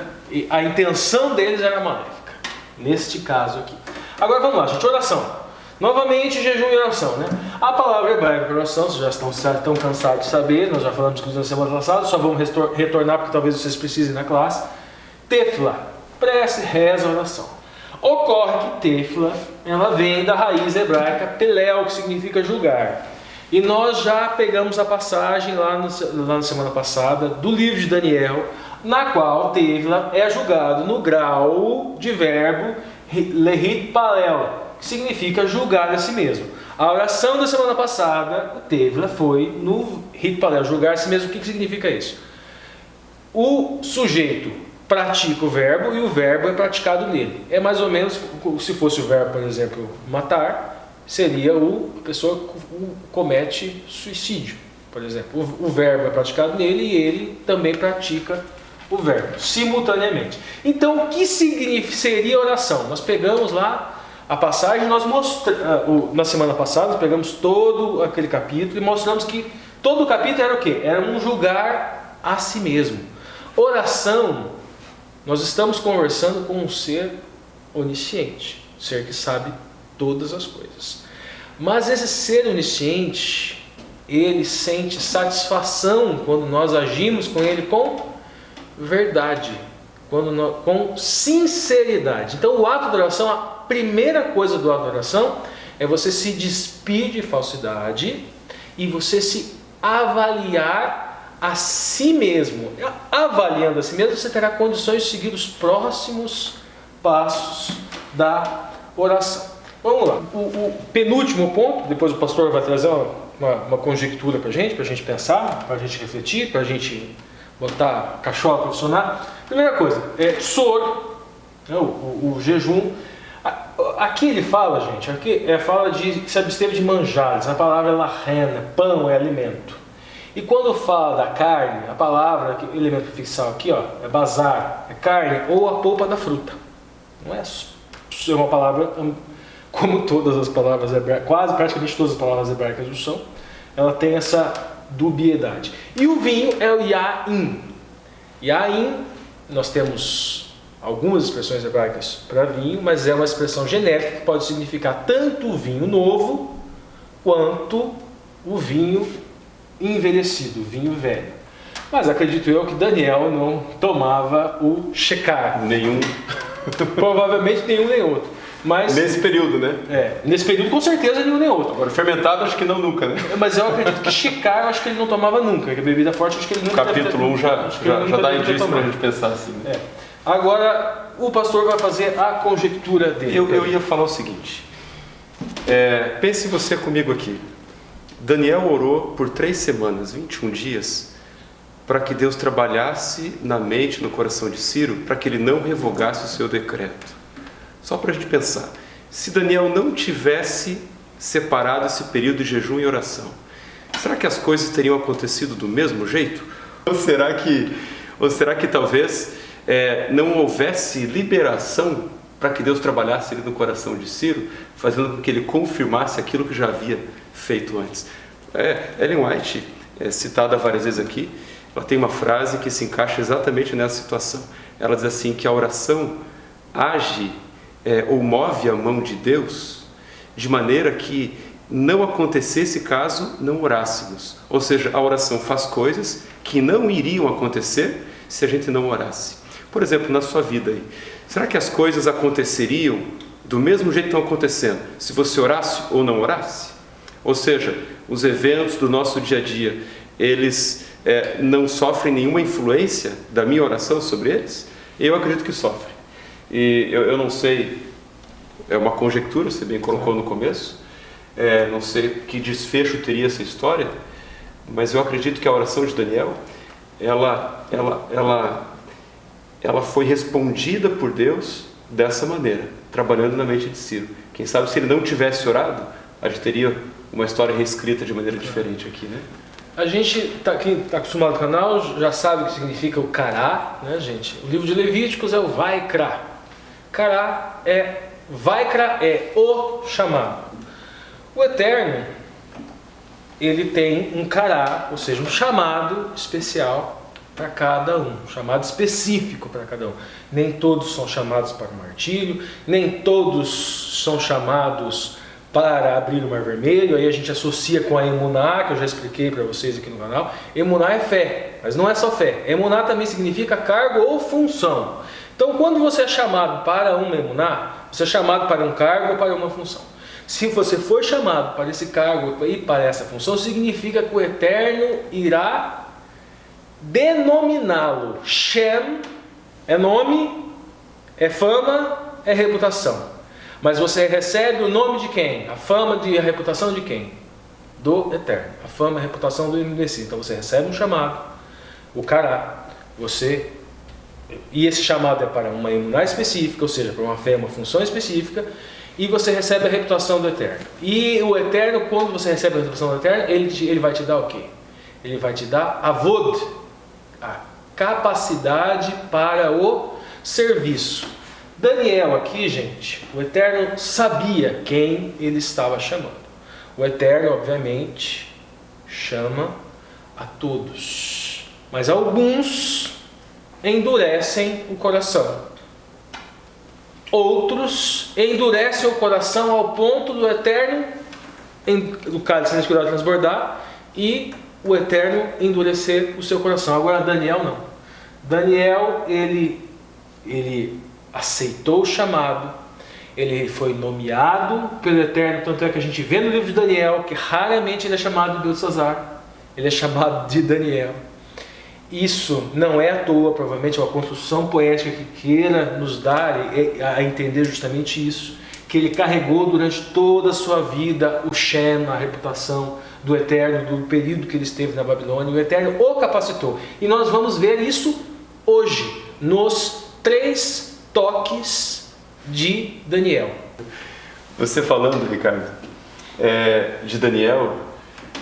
a intenção deles era maléfica. Neste caso aqui. Agora vamos lá, gente, oração. Novamente, jejum e oração, né? A palavra hebraica para oração, vocês já estão cansados de saber, nós já falamos disso na semana passada, só vamos retornar porque talvez vocês precisem na classe. Tefla, prece, reza, oração. Ocorre que tefla, ela vem da raiz hebraica pelel, que significa julgar. E nós já pegamos a passagem lá na semana passada do livro de Daniel, na qual tefla é julgado no grau de verbo lehit palel, que significa julgar a si mesmo. A oração da semana passada, tefla, foi no hitpalel, julgar a si mesmo. O que significa isso? O sujeito pratica o verbo e o verbo é praticado nele. É mais ou menos, se fosse o verbo, por exemplo, matar, seria a pessoa comete suicídio, por exemplo. O verbo é praticado nele e ele também pratica o verbo, simultaneamente. Então, o que seria oração? Nós pegamos lá a passagem, nós mostramos, na semana passada, nós pegamos todo aquele capítulo e mostramos que todo o capítulo era o quê? Era um julgar a si mesmo. Oração, nós estamos conversando com um ser onisciente, um ser que sabe todas as coisas. Mas esse ser onisciente, ele sente satisfação quando nós agimos com ele com verdade. com sinceridade. Então o ato de oração, a primeira coisa do ato de oração é você se despir de falsidade e você se avaliar a si mesmo. Avaliando a si mesmo, você terá condições de seguir os próximos passos da oração. Vamos lá. O penúltimo ponto, depois o pastor vai trazer uma conjectura para a gente pensar, para a gente refletir, para a gente botar a cachola para funcionar. Primeira coisa, soro, né, o jejum. Aqui ele fala, gente, fala de que se absteve de manjares. A palavra é lahena, pão é alimento. E quando fala da carne, a palavra, o elemento prefixal aqui, ó, é bazar, é carne ou a polpa da fruta. Não é uma palavra como todas as palavras hebraicas, quase praticamente todas as palavras hebraicas do são, ela tem essa dubiedade. E o vinho é o yain. Yain, nós temos algumas expressões hebraicas para vinho, mas é uma expressão genérica que pode significar tanto o vinho novo quanto o vinho envelhecido, o vinho velho. Mas acredito eu que Daniel não tomava o shecar. Nenhum. Provavelmente nenhum nem outro. Mas, nesse período, né? Nesse período com certeza nenhum nem outro. Agora, fermentado acho que não nunca, né? Mas eu acredito que shecar eu acho que ele não tomava nunca, que a bebida forte acho que ele nunca Capítulo 1 já dá indício para a gente pensar assim. Né? Agora, o pastor vai fazer a conjectura dele. Eu ia falar o seguinte. Pense você comigo aqui. Daniel orou por 3 semanas, 21 dias, para que Deus trabalhasse na mente, no coração de Ciro, para que ele não revogasse o seu decreto. Só para a gente pensar. Se Daniel não tivesse separado esse período de jejum e oração, será que as coisas teriam acontecido do mesmo jeito? Ou será que talvez não houvesse liberação para que Deus trabalhasse ali no coração de Ciro, fazendo com que ele confirmasse aquilo que já havia feito antes? Ellen White, citada várias vezes aqui, ela tem uma frase que se encaixa exatamente nessa situação. Ela diz assim, que a oração age ou move a mão de Deus de maneira que não acontecesse caso não orássemos. Ou seja, a oração faz coisas que não iriam acontecer se a gente não orasse. Por exemplo, na sua vida aí, será que as coisas aconteceriam do mesmo jeito que estão acontecendo se você orasse ou não orasse? Ou seja, os eventos do nosso dia a dia, eles não sofrem nenhuma influência da minha oração sobre eles? Eu acredito que sofrem. E eu não sei, é uma conjectura, você bem colocou no começo, não sei que desfecho teria essa história, mas eu acredito que a oração de Daniel, ela foi respondida por Deus dessa maneira, trabalhando na mente de Ciro. Quem sabe se ele não tivesse orado, a gente teria uma história reescrita de maneira diferente aqui, né? A gente, quem está acostumado com o canal, já sabe o que significa o Cará, né, gente? O livro de Levíticos é o Vaikra. Vaikra é o chamado. O Eterno, ele tem um Cará, ou seja, um chamado especial para cada um, um chamado específico para cada um. Nem todos são chamados para o martírio, nem todos são chamados para abrir o Mar Vermelho. Aí a gente associa com a emuná, que eu já expliquei para vocês aqui no canal. Emuná é fé, mas não é só fé. Emuná também significa cargo ou função. Então, quando você é chamado para uma emuná, você é chamado para um cargo ou para uma função. Se você for chamado para esse cargo e para essa função, significa que o Eterno irá denominá-lo. Shem é nome, é fama, é reputação. Mas você recebe o nome de quem? A fama e a reputação de quem? Do Eterno. A fama e a reputação do Envelhecido. Então você recebe um chamado, o Cará, e esse chamado é para uma emuná específica, ou seja, para uma fé, uma função específica, e você recebe a reputação do Eterno. E o Eterno, quando você recebe a reputação do Eterno, ele vai te dar o quê? Ele vai te dar avod, a capacidade para o serviço. Daniel aqui, gente, o Eterno sabia quem ele estava chamando. O Eterno, obviamente, chama a todos, mas alguns endurecem o coração. Outros endurecem o coração ao ponto do Eterno, do cálice sem cuidado de transbordar, e o Eterno endurecer o seu coração. Agora Daniel não. Daniel, ele ele aceitou o chamado, ele foi nomeado pelo Eterno, tanto é que a gente vê no livro de Daniel que raramente ele é chamado de Beltesazar, ele é chamado de Daniel. Isso não é à toa, provavelmente é uma construção poética que queira nos dar a entender justamente isso, que ele carregou durante toda a sua vida o Shem, a reputação do Eterno, do período que ele esteve na Babilônia. O Eterno o capacitou. E nós vamos ver isso hoje, nos 3 toques de Daniel. Você falando, Ricardo, de Daniel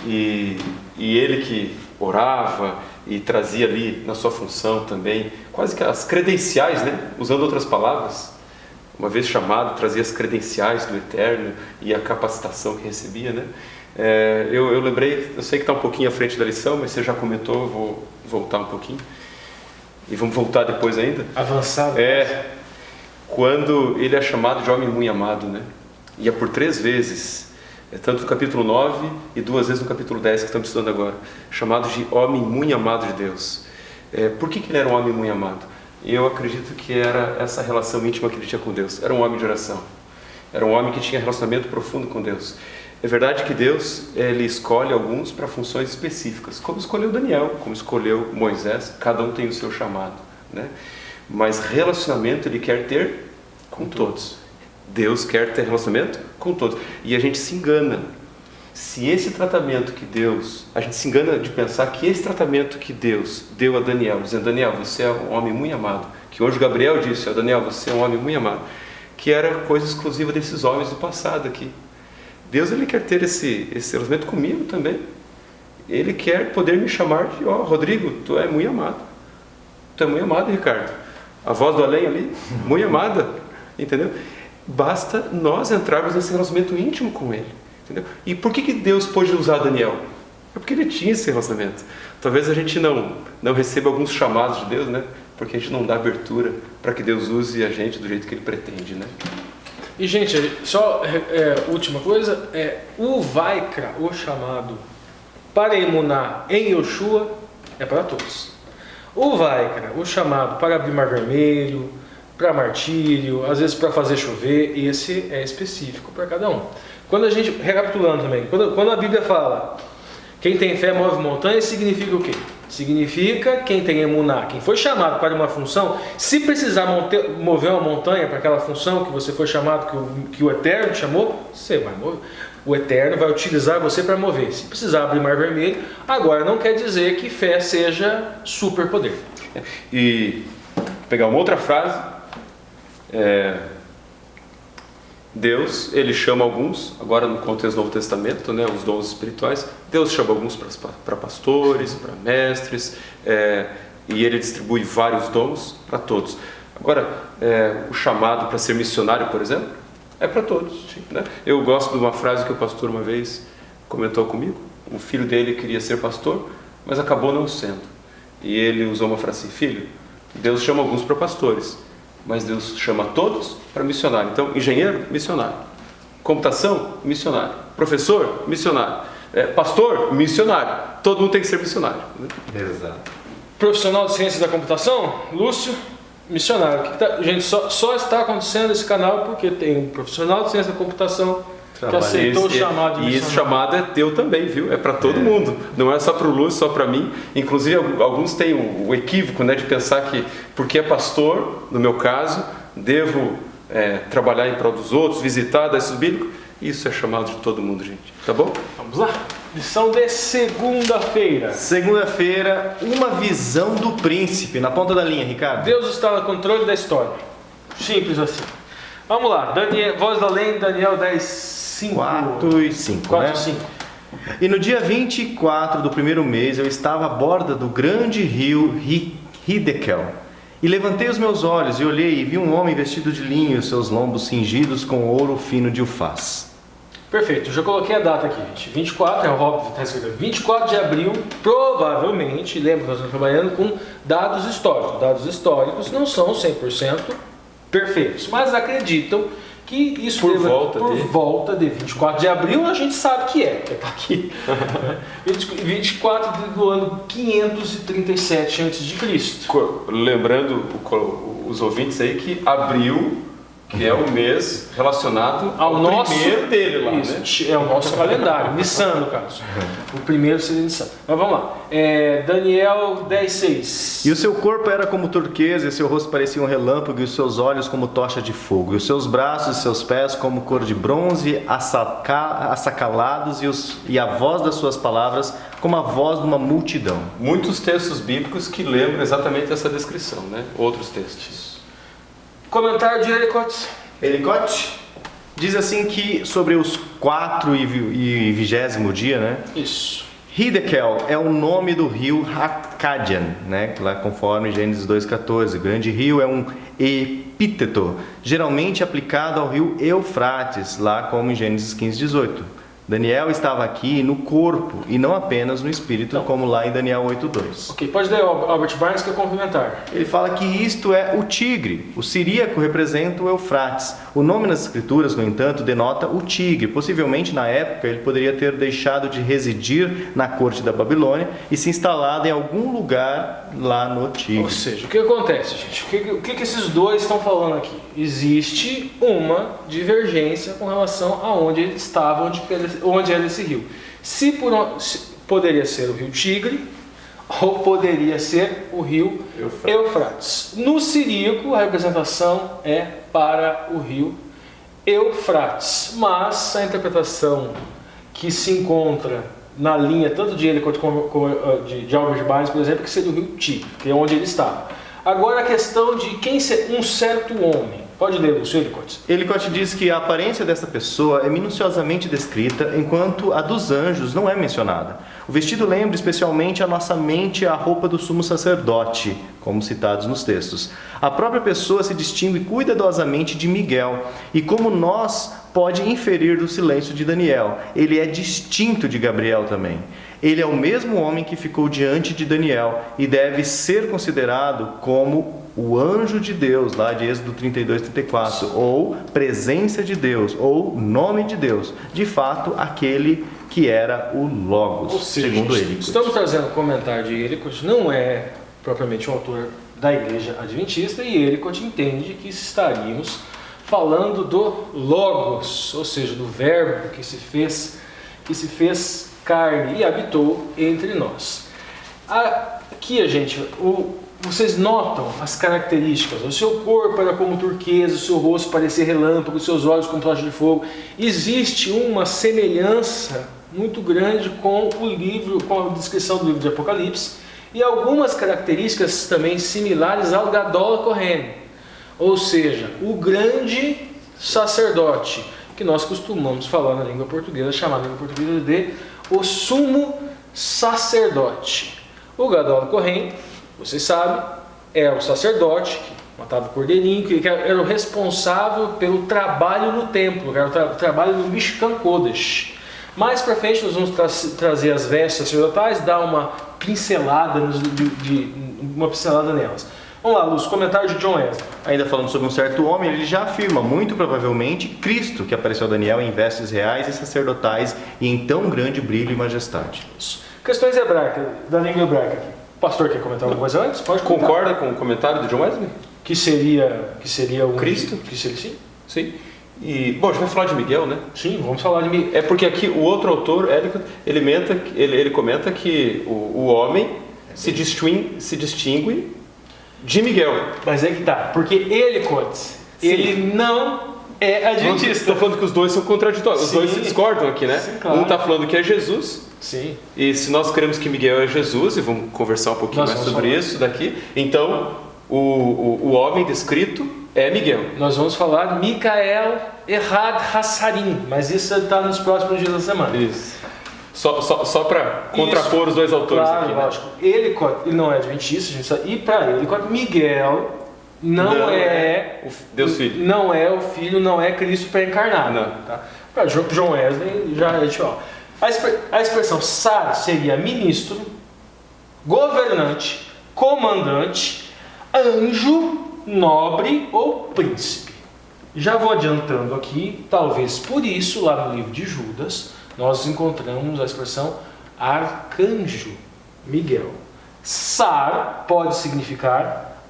e ele que orava e trazia ali na sua função também, quase que as credenciais, né? Usando outras palavras, uma vez chamado, trazia as credenciais do Eterno e a capacitação que recebia, né? Eu lembrei, eu sei que está um pouquinho à frente da lição, mas você já comentou, eu vou voltar um pouquinho. E vamos voltar depois ainda. Avançado. Quando ele é chamado de homem muito amado, né? E é por 3 vezes, tanto no capítulo 9 e 2 vezes no capítulo 10 que estamos estudando agora, chamado de homem muito amado de Deus. Por que ele era um homem muito amado? Eu acredito que era essa relação íntima que ele tinha com Deus. Era um homem de oração. Era um homem que tinha relacionamento profundo com Deus. É verdade que Deus, ele escolhe alguns para funções específicas, como escolheu Daniel, como escolheu Moisés, cada um tem o seu chamado, né? Mas relacionamento ele quer ter com todos. Deus quer ter relacionamento com todos. E a gente se engana. Se esse tratamento que Deus... A gente se engana de pensar que esse tratamento que Deus deu a Daniel, dizendo, Daniel, você é um homem muito amado. Que o anjo Gabriel disse, Daniel, você é um homem muito amado. Que era coisa exclusiva desses homens do passado aqui. Deus, ele quer ter esse relacionamento comigo também. Ele quer poder me chamar de, Rodrigo, tu é muito amado. Tu é muito amado, Ricardo. A voz do além ali, muito amada. Entendeu? Basta nós entrarmos nesse relacionamento íntimo com ele. Entendeu? E por que Deus pôde usar Daniel? É porque ele tinha esse relacionamento. Talvez a gente não receba alguns chamados de Deus, né? Porque a gente não dá abertura para que Deus use a gente do jeito que ele pretende, né? E, gente, só última coisa, o Vaikra, o chamado para emunar em Yoshua, é para todos. O Vaikra, o chamado para abrir mar vermelho, para martírio, às vezes para fazer chover, esse é específico para cada um. Quando a gente, recapitulando também, quando a Bíblia fala quem tem fé move montanhas, significa o quê? Significa quem tem emuná, quem foi chamado para uma função, se precisar mover uma montanha para aquela função que você foi chamado, que o Eterno chamou, você vai mover. O Eterno vai utilizar você para mover. Se precisar abrir mar vermelho, agora não quer dizer que fé seja superpoder. E pegar uma outra frase, Deus, ele chama alguns, agora no contexto do Novo Testamento, né, os dons espirituais, Deus chama alguns para pastores, para mestres, e ele distribui vários dons para todos. Agora, o chamado para ser missionário, por exemplo, é para todos, né? Eu gosto de uma frase que o pastor uma vez comentou comigo. O filho dele queria ser pastor, mas acabou não sendo. E ele usou uma frase assim, filho, Deus chama alguns para pastores, mas Deus chama todos para missionário. Então, engenheiro, missionário. Computação, missionário. Professor, missionário. Pastor, missionário. Todo mundo tem que ser missionário, né? Exato. Profissional de ciência da computação, Lúcio, missionário. Gente, só está acontecendo esse canal porque tem um profissional de ciência da computação que aceitou o chamado de missionário. E esse chamado é teu também, viu? É para todo mundo. Não é só para o Lúcio, só para mim. Inclusive, alguns têm o equívoco, né, de pensar que, porque é pastor, no meu caso, devo trabalhar em prol dos outros, visitar, dar estudo bíblico. Isso é chamado de todo mundo, gente. Tá bom? Vamos lá. Lição de segunda-feira. Segunda-feira, uma visão do príncipe. Na ponta da linha, Ricardo. Deus está no controle da história. Simples assim. Vamos lá. Voz da Além, Daniel 10, 5. 4 e 5, 4 né? e 5. E no dia 24 do primeiro mês, eu estava à borda do grande rio Hiddekel. E levantei os meus olhos e olhei e vi um homem vestido de linho e seus lombos cingidos com ouro fino de Ufaz. Perfeito, eu já coloquei a data aqui, gente. 24, é óbvio, está escrito 24 de abril, provavelmente, lembra que nós estamos trabalhando com dados históricos. Dados históricos não são 100% perfeitos, mas acreditam que isso por volta de 24 de abril, a gente sabe que está aqui. 24 do ano 537 a.C. Lembrando os ouvintes aí que abril, que é o mês relacionado ao nosso primeiro dele lá, isso, né? é o nosso calendário, Nissan no caso. O primeiro seria Nissan. Mas vamos lá. Daniel 10:6. E o seu corpo era como turquesa, e seu rosto parecia um relâmpago, e os seus olhos como tocha de fogo, e os seus braços e seus pés como cor de bronze, assacalados, e a voz das suas palavras como a voz de uma multidão. Muitos textos bíblicos que lembram exatamente essa descrição, né? Outros textos. Comentário de Ellicott. Ellicott diz assim que sobre os 4 e 20º dia, né? Isso. Hiddekel é o nome do rio Akkadian, né? Lá conforme Gênesis 2:14. Grande rio é um epíteto, geralmente aplicado ao rio Eufrates, lá como em Gênesis 15:18. Daniel estava aqui no corpo e não apenas no espírito, como lá em Daniel 8:2. Ok, pode ler Albert Barnes que é complementar. Ele fala que isto é o tigre. O siríaco representa o Eufrates. O nome nas escrituras, no entanto, denota o tigre. Possivelmente, na época, ele poderia ter deixado de residir na corte da Babilônia e se instalado em algum lugar lá no Tigre. Ou seja, o que acontece, gente? O que esses dois estão falando aqui? Existe uma divergência com relação a onde ele estava, onde era esse rio. Se poderia ser o rio Tigre ou poderia ser o rio Eufrates. No siríaco, a representação é para o rio Eufrates, mas a interpretação que se encontra na linha tanto de Ellicott como de Albert Barnes, por exemplo, que seria o rio Tigre, que é onde ele estava. Agora a questão de quem ser um certo homem. Pode ler, Lúcio Ellicott. Ellicott diz que a aparência dessa pessoa é minuciosamente descrita, enquanto a dos anjos não é mencionada. O vestido lembra especialmente a nossa mente a roupa do sumo sacerdote, como citados nos textos. A própria pessoa se distingue cuidadosamente de Miguel, e como nós pode inferir do silêncio de Daniel, ele é distinto de Gabriel também. Ele é o mesmo homem que ficou diante de Daniel e deve ser considerado como o anjo de Deus, lá de Êxodo 32:34, ou presença de Deus, ou nome de Deus. De fato, aquele que era o Logos, ou seja, segundo Ellicott. Estamos trazendo um comentário de Ellicott, não é propriamente um autor da Igreja Adventista, e Ellicott entende que estaríamos falando do Logos, ou seja, do verbo que se fez carne e habitou entre nós. Aqui, vocês notam as características. O seu corpo era como turquesa, o seu rosto parecia relâmpago, os seus olhos como tocha de fogo. Existe uma semelhança muito grande com a descrição do livro de Apocalipse, e algumas características também similares ao Gadol Kohen, ou seja, o grande sacerdote, que nós costumamos falar na língua portuguesa, chamar na língua portuguesa de o sumo sacerdote. O Gadol Kohen, vocês sabem, é o sacerdote que matava o cordeirinho, que era o responsável pelo trabalho no templo, que era o trabalho no Mishkan Kodesh. Mais para frente nós vamos trazer as vestes sacerdotais, dar uma pincelada nelas. Vamos lá, Lúcio, comentário de John Wesley. Ainda falando sobre um certo homem, ele já afirma, muito provavelmente, Cristo, que apareceu a Daniel em vestes reais e sacerdotais e em tão grande brilho e majestade. Isso. Questões hebraicas, da língua hebraica aqui. O pastor quer comentar alguma coisa antes? Pode comentar. Concorda com o comentário de John Wesley? Que seria o Cristo? Que seria, sim. Sim. E, bom, a gente vai falar de Miguel, né? Sim, vamos falar de Miguel. É porque aqui o outro autor, ele comenta que o homem se distingue de Miguel. Mas é que tá, porque ele não é adventista. Estou falando que os dois são contraditórios, os dois se discordam aqui, né? Sim, claro. Um está falando que é Jesus. Sim. E se nós queremos que Miguel é Jesus, e vamos conversar um pouquinho mais sobre isso daqui, então o homem descrito é Miguel. Nós vamos falar de Mikael Erhad Hassarim, mas isso está nos próximos dias da semana. Isso. Só para contrapor os dois autores, claro, aqui, né? Lógico. Ele não é adventista, gente sabe, e para ele, Miguel não é o Deus Filho. Não é o Filho, não é Cristo pré-encarnado. Não. Tá? Para John Wesley, a expressão Sar seria ministro, governante, comandante, anjo, nobre ou príncipe. Já vou adiantando aqui, talvez por isso, lá no livro de Judas, nós encontramos a expressão arcanjo Miguel. Sar pode significar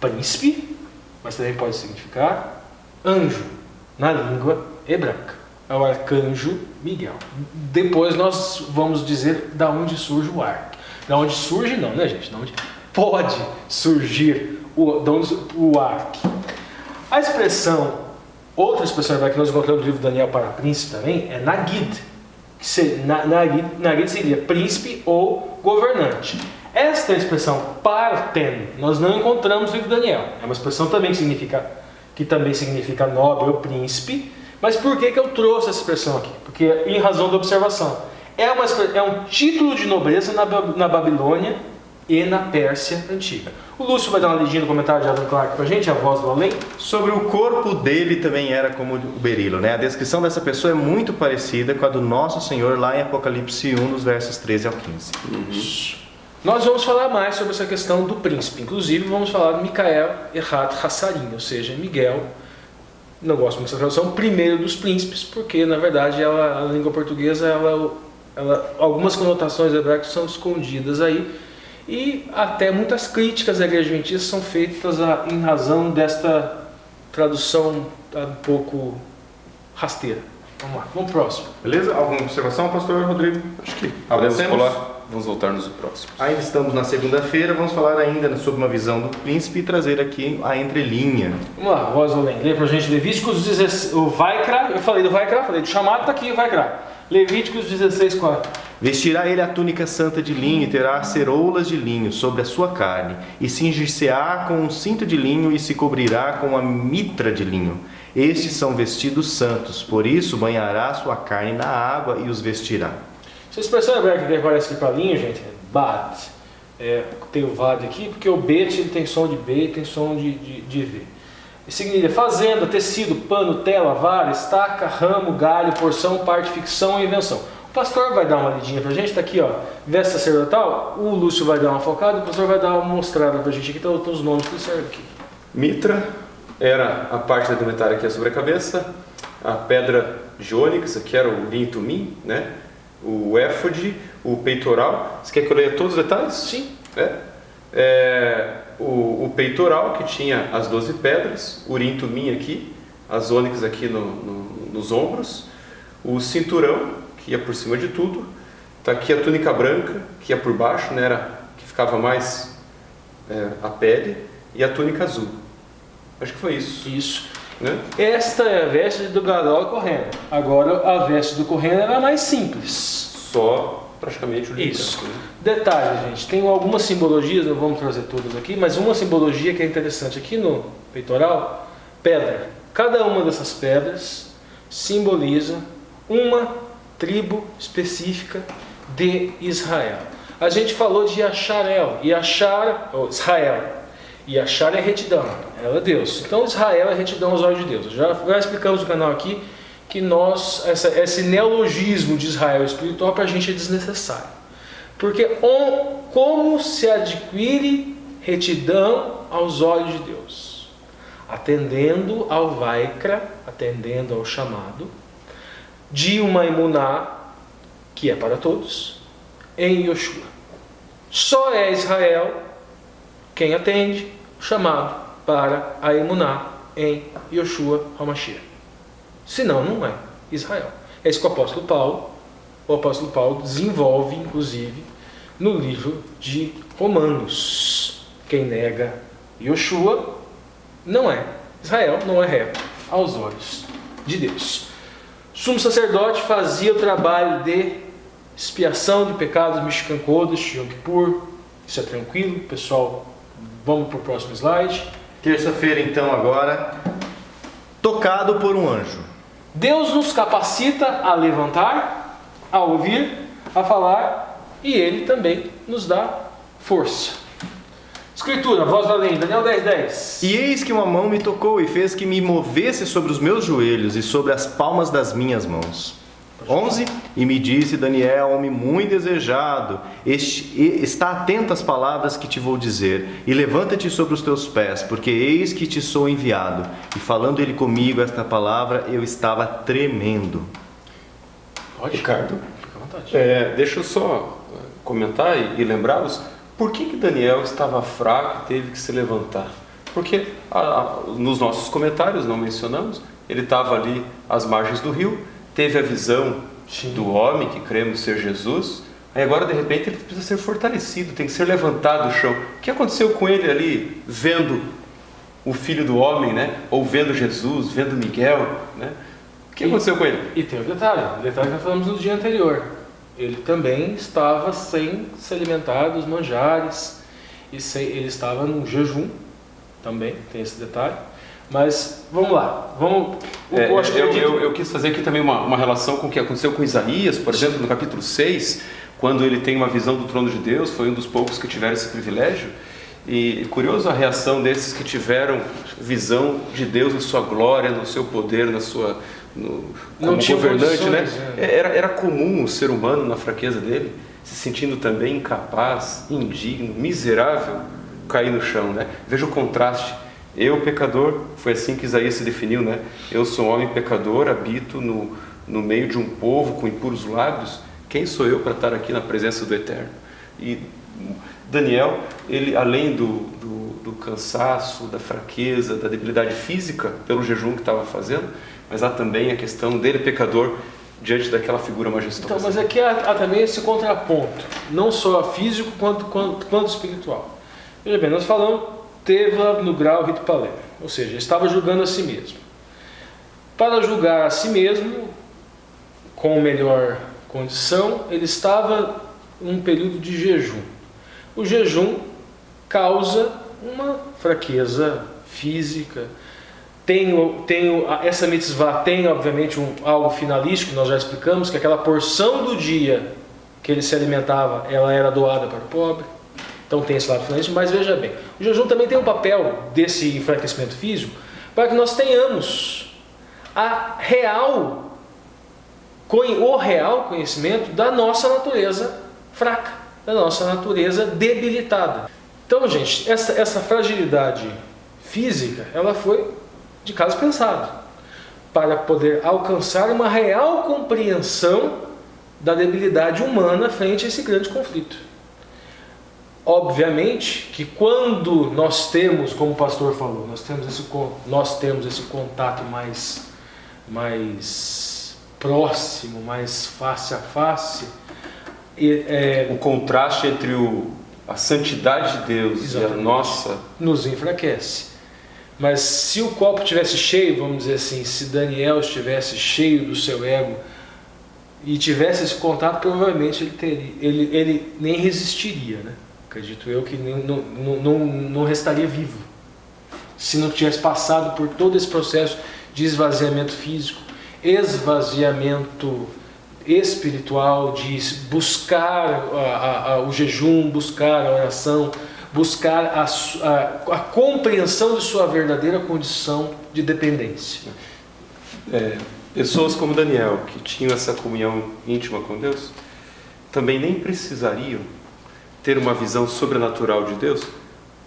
príncipe, mas também pode significar anjo na língua hebraica. É o arcanjo Miguel. Depois nós vamos dizer da onde surge o arque. Da onde surge não, né, gente? Da onde pode surgir o arque. A expressão, outra expressão hebraica que nós encontramos no livro de Daniel para príncipe também é Nagid. Nagid seria príncipe ou governante. Esta expressão parten nós não encontramos no livro de Daniel. É uma expressão que também significa nobre ou príncipe. Mas por que eu trouxe essa expressão aqui? Porque em razão da observação. É um título de nobreza na Babilônia e na Pérsia antiga. O Lúcio vai dar uma lidinha no comentário de Adam Clarke para a gente, a voz do além. Sobre o corpo dele também era como o berilo, né? A descrição dessa pessoa é muito parecida com a do nosso Senhor lá em Apocalipse 1, dos versos 13 ao 15. Nós vamos falar mais sobre essa questão do príncipe. Inclusive vamos falar de Micael Errat Hassarim, ou seja, Miguel. Não gosto muito dessa tradução, primeiro dos príncipes, porque na verdade a língua portuguesa, algumas conotações hebraicas são escondidas aí, e até muitas críticas à igreja adventista são feitas em razão desta tradução um pouco rasteira. Vamos lá, vamos pro próximo. Beleza? Alguma observação, pastor Rodrigo? Acho que podemos falar. Vamos voltar nos próximos. Ainda estamos na segunda-feira, vamos falar ainda sobre uma visão do príncipe e trazer aqui a entrelinha. Vamos lá, voz além. Lê pra gente Levíticos 16, o Vaikra, eu falei do Vaikra, falei do chamado, tá aqui o Vaikra. Levíticos 16, 4. Vestirá ele a túnica santa de linho e terá ceroulas de linho sobre a sua carne, e cingir-se-á com um cinto de linho e se cobrirá com uma mitra de linho. Estes são vestidos santos, por isso banhará sua carne na água e os vestirá. Essa expressão hebraica que aparece aqui para linho, gente, é bat. Tem o vad aqui, porque o bet ele tem som de B e tem som de V. Significa fazenda, tecido, pano, tela, vara, estaca, ramo, galho, porção, parte, ficção e invenção. O pastor vai dar uma lidinha para a gente, está aqui, ó, veste sacerdotal, o Lúcio vai dar uma focada, o pastor vai dar uma mostrada para a gente aqui, estão os nomes que servem aqui. Mitra era a parte da indumentária aqui sobre a cabeça, a pedra de ônix, aqui era o linho tumim, né? O éfode, o peitoral. Você quer que eu leia todos os detalhes? Sim. O peitoral, que tinha as 12 pedras, o urim tumim aqui, as ônix aqui nos ombros, o cinturão, que ia por cima de tudo, tá aqui a túnica branca, que ia por baixo, né, que ficava mais a pele, e a túnica azul. Acho que foi isso. Isso. Né? Esta é a veste do Gadol Kohen. Agora a veste do Kohen era mais simples. Só praticamente o linho. Isso. Né? Detalhe, gente, tem algumas simbologias, não vamos trazer todas aqui, mas uma simbologia que é interessante aqui no peitoral, pedra. Cada uma dessas pedras simboliza uma tribo específica de Israel. A gente falou de Yasharel, Israel. Yashar é retidão, ela é Deus. Então Israel é retidão aos olhos de Deus. Já explicamos no canal aqui que esse neologismo de Israel espiritual para a gente é desnecessário. Porque como se adquire retidão aos olhos de Deus? Atendendo ao Vaikra, atendendo ao chamado, de uma emuná, que é para todos, em Yoshua. Só é Israel quem atende o chamado para a emuná em Yoshua HaMashiach. Senão não é Israel. É isso que o apóstolo Paulo desenvolve, inclusive, no livro de Romanos. Quem nega Yoshua não é Israel, não é reto aos olhos de Deus. O sumo sacerdote fazia o trabalho de expiação de pecados, Mishkan Kodesh, Yom Kippur. Isso é tranquilo, pessoal. Vamos para o próximo slide. Terça-feira, então, agora, tocado por um anjo. Deus nos capacita a levantar, a ouvir, a falar, e Ele também nos dá força. Escritura, voz da além, Daniel 10:10. E eis que uma mão me tocou e fez que me movesse sobre os meus joelhos e sobre as palmas das minhas mãos. 11. E me disse, Daniel, homem muito desejado, está atento às palavras que te vou dizer, e levanta-te sobre os teus pés, porque eis que te sou enviado. E falando ele comigo esta palavra, eu estava tremendo. Pode, Ricardo, fica à vontade. Deixa eu só comentar e lembrá-los, por que Daniel estava fraco e teve que se levantar? Porque nos nossos comentários, não mencionamos, ele estava ali às margens do rio, teve a visão do homem que cremos ser Jesus, aí agora de repente ele precisa ser fortalecido, tem que ser levantado do chão. O que aconteceu com ele ali, vendo o Filho do Homem, né? Ou vendo Jesus, vendo Miguel, né? O que aconteceu com ele? E tem o detalhe que nós falamos no dia anterior. Ele também estava sem se alimentar dos manjares, ele estava num jejum, também tem esse detalhe. Mas vamos lá, eu quis fazer aqui também uma relação com o que aconteceu com Isaías, por exemplo, no capítulo 6, quando ele tem uma visão do trono de Deus, foi um dos poucos que tiveram esse privilégio. E curioso a reação desses que tiveram visão de Deus na sua glória, no seu poder, como governante, né? Era comum o ser humano, na fraqueza dele, se sentindo também incapaz, indigno, miserável, cair no chão, né? Veja o contraste. Eu, pecador, foi assim que Isaías se definiu, né? Eu sou um homem pecador, habito no meio de um povo com impuros lábios. Quem sou eu para estar aqui na presença do Eterno? E Daniel, ele, além do cansaço, da fraqueza, da debilidade física pelo jejum que estava fazendo, mas há também a questão dele, pecador, diante daquela figura majestosa. Então, mas aqui há também esse contraponto, não só físico quanto espiritual. Veja bem, nós falamos, teve no grau rito paleo, ou seja, estava julgando a si mesmo. Para julgar a si mesmo, com melhor condição, ele estava em um período de jejum. O jejum causa uma fraqueza física. Essa mitzvah tem, obviamente, algo finalístico, nós já explicamos, que aquela porção do dia que ele se alimentava, ela era doada para o pobre. Então tem esse lado finalístico, mas veja bem, o jejum também tem um papel desse enfraquecimento físico para que nós tenhamos o real conhecimento da nossa natureza fraca, da nossa natureza debilitada. Então, gente, essa fragilidade física, ela foi de caso pensado, para poder alcançar uma real compreensão da debilidade humana frente a esse grande conflito. Obviamente que quando nós temos, como o pastor falou, nós temos esse contato mais próximo, mais face a face, o contraste entre a santidade de Deus, exatamente, e a nossa nos enfraquece. Mas se o copo estivesse cheio, vamos dizer assim, se Daniel estivesse cheio do seu ego e tivesse esse contato, provavelmente ele nem resistiria, né? Acredito eu que não restaria vivo se não tivesse passado por todo esse processo de esvaziamento físico, esvaziamento espiritual, de buscar o jejum, buscar a oração, buscar a compreensão de sua verdadeira condição de dependência. Pessoas como Daniel, que tinham essa comunhão íntima com Deus, também nem precisariam ter uma visão sobrenatural de Deus